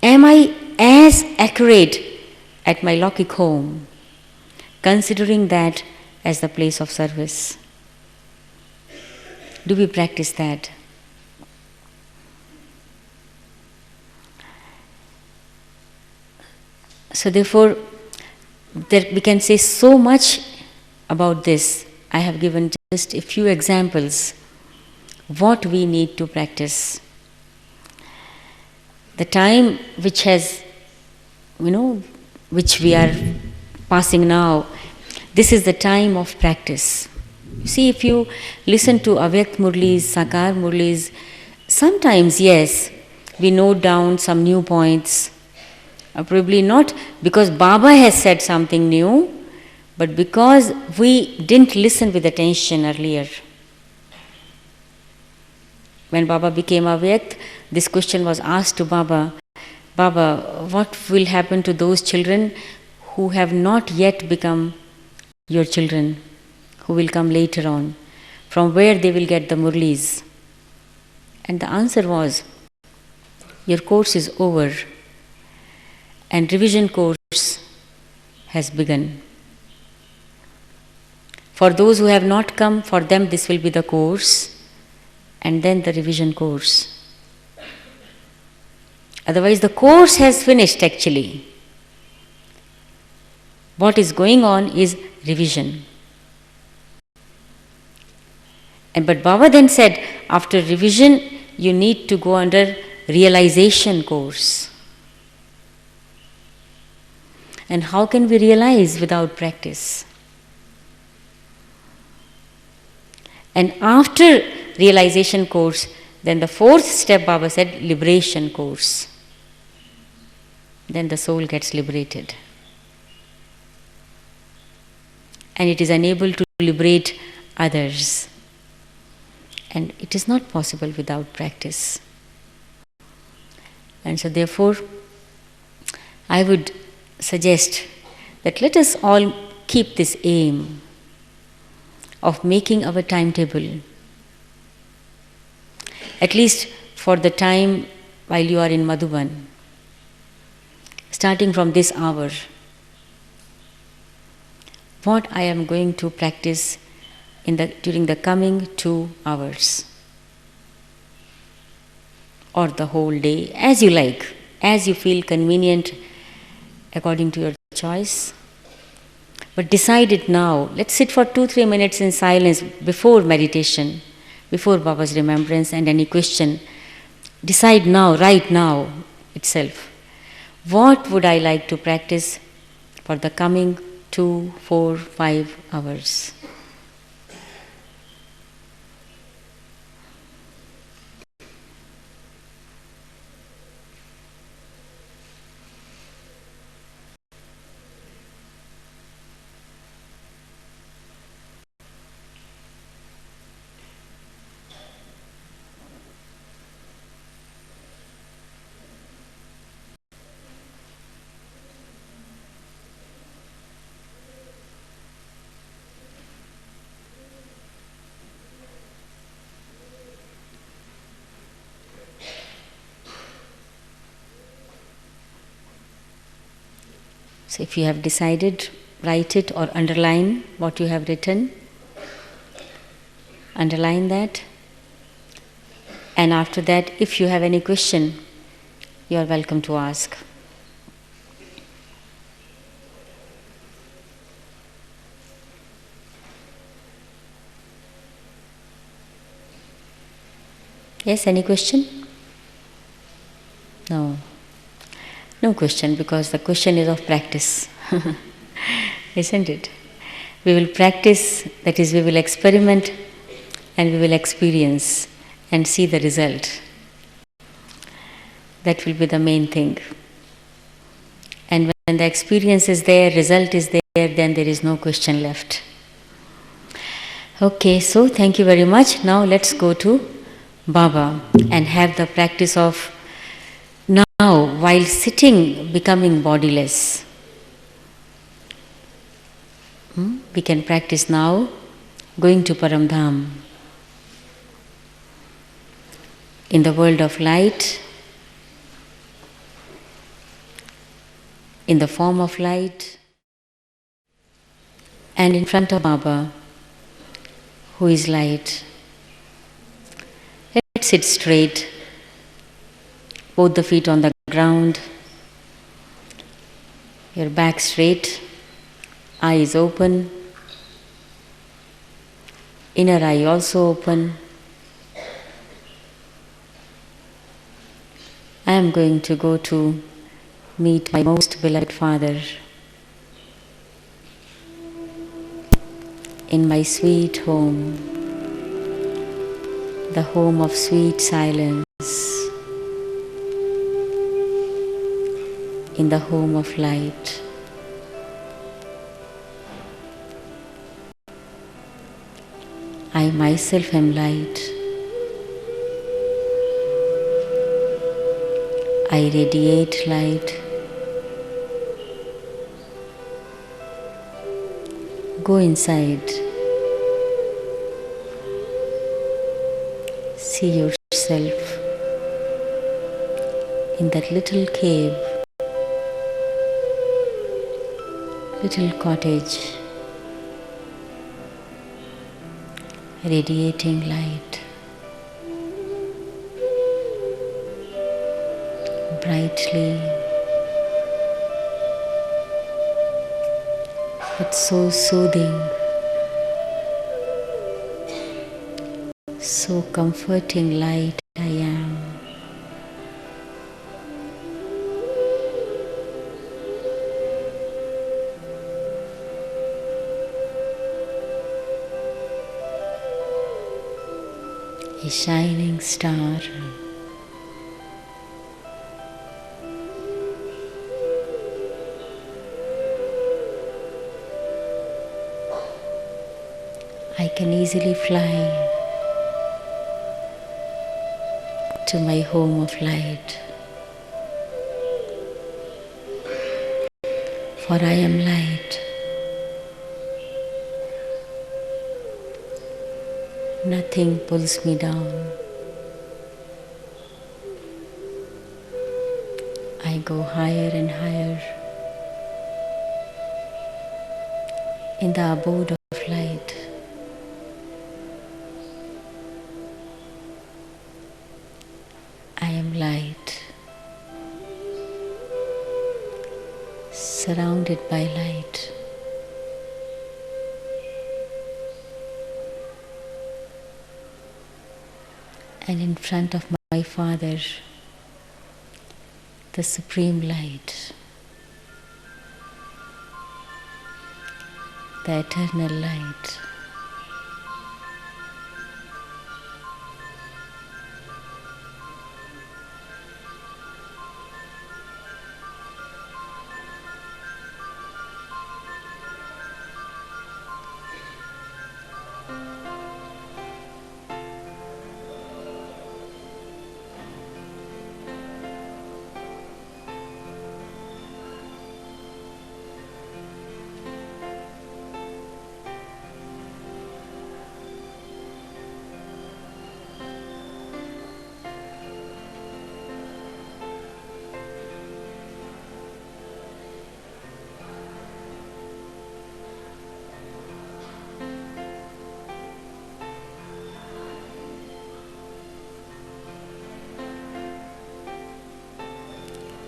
Am I as accurate at my Lokik home, considering that as the place of service? Do we practice that? So therefore, we can say so much about this. I have given just a few examples what we need to practice. The time which has, which we are passing now, this is the time of practice. You see, if you listen to Avyakt Murlis, Sakar Murlis, sometimes, yes, we note down some new points. Probably not because Baba has said something new, but because we didn't listen with attention earlier. When Baba became Avyakt, this question was asked to Baba, Baba, what will happen to those children who have not yet become your children, who will come later on? From where they will get the Murlis? And the answer was, your course is over and revision course has begun. For those who have not come, for them this will be the course and then the revision course. Otherwise, the course has finished actually. What is going on is revision. But Baba then said, after revision, you need to go under realization course. And how can we realize without practice? And after realization course, then the fourth step, Baba said, liberation course. Then the soul gets liberated. And it is unable to liberate others. And it is not possible without practice. And so therefore, I would suggest that let us all keep this aim of making our timetable, at least for the time while you are in Madhuban, starting from this hour. What I am going to practice during the coming 2 hours or the whole day, as you like, as you feel convenient according to your choice. But decide it now. Let's sit for 2-3 minutes in silence before meditation, before Baba's remembrance and any question. Decide now, right now itself. What would I like to practice for the coming 2, 4, 5 hours? So if you have decided, write it or underline what you have written. Underline that. And after that, if you have any question, you are welcome to ask. Yes, any question? No. No question, because the question is of practice. Isn't it? We will practice, that is, we will experiment and we will experience and see the result. That will be the main thing. And when the experience is there, result is there, then there is no question left. Okay, so thank you very much. Now let's go to Baba and have the practice of now, while sitting, becoming bodiless. We can practice now, going to Paramdham. In the world of light, in the form of light, and in front of Baba, who is light. Let's sit straight, both the feet on the ground, your back straight, eyes open, inner eye also open. I am going to go to meet my most beloved Father in my sweet home, the home of sweet silence, in the home of light. I myself am light. I radiate light. Go inside. See yourself in that little cave, little cottage, radiating light, brightly, but so soothing, so comforting light I am. A shining star. I can easily fly to my home of light, for I am light. Nothing pulls me down. I go higher and higher in the abode of light. I am light, surrounded by light. And in front of my Father, the Supreme Light, the Eternal Light.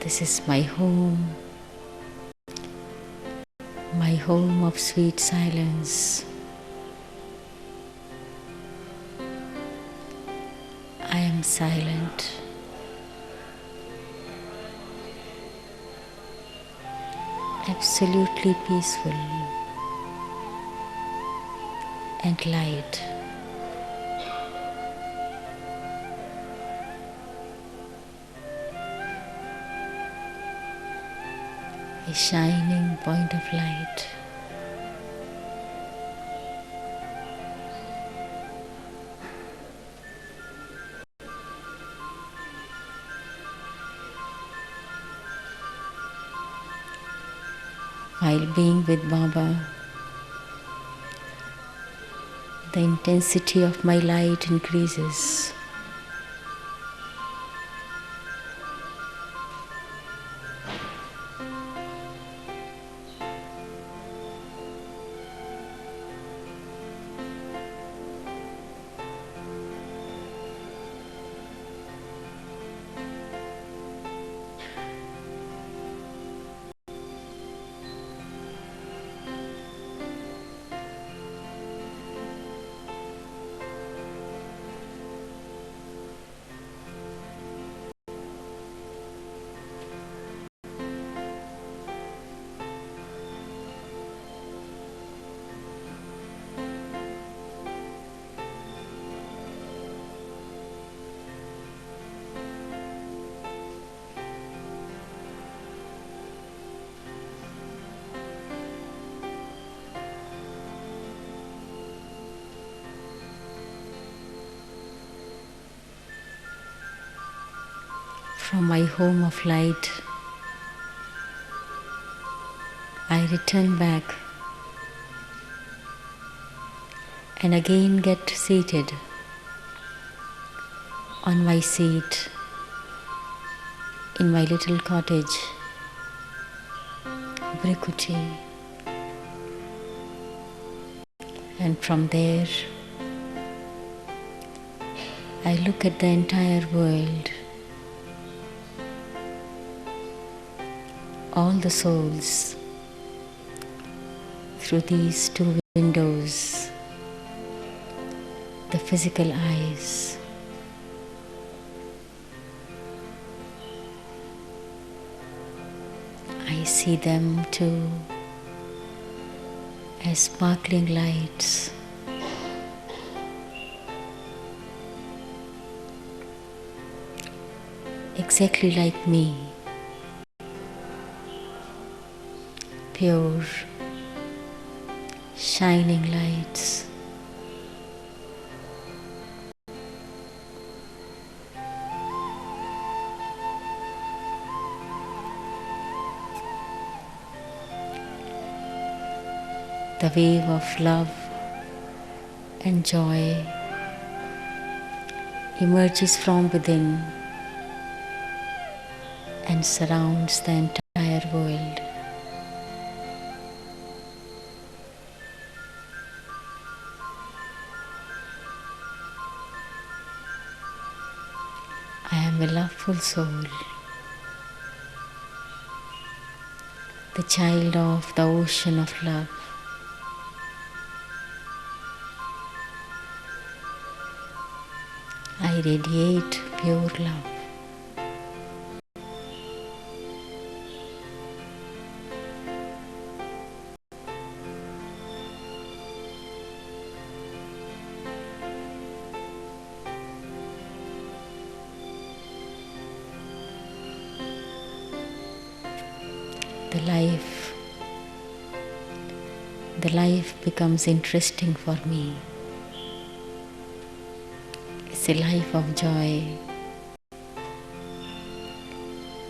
This is my home of sweet silence. I am silent, absolutely peaceful and light. A shining point of light. While being with Baba, the intensity of my light increases. From my home of light, I return back and again get seated on my seat in my little cottage, Brikuti. And from there, I look at the entire world, all the souls, through these two windows, the physical eyes. I see them too as sparkling lights, exactly like me, pure, shining lights. The wave of love and joy emerges from within and surrounds the entire world. I am a loveful soul, the child of the ocean of love. I radiate pure love. The life becomes interesting for me. It's a life of joy,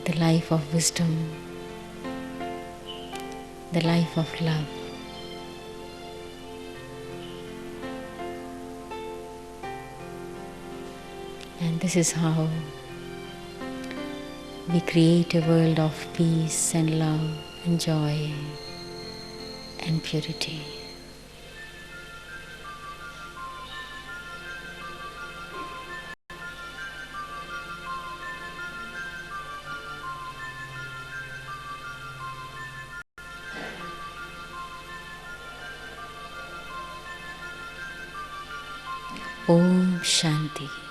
the life of wisdom, the life of love. And this is how we create a world of peace and love and joy and purity. Om Shanti.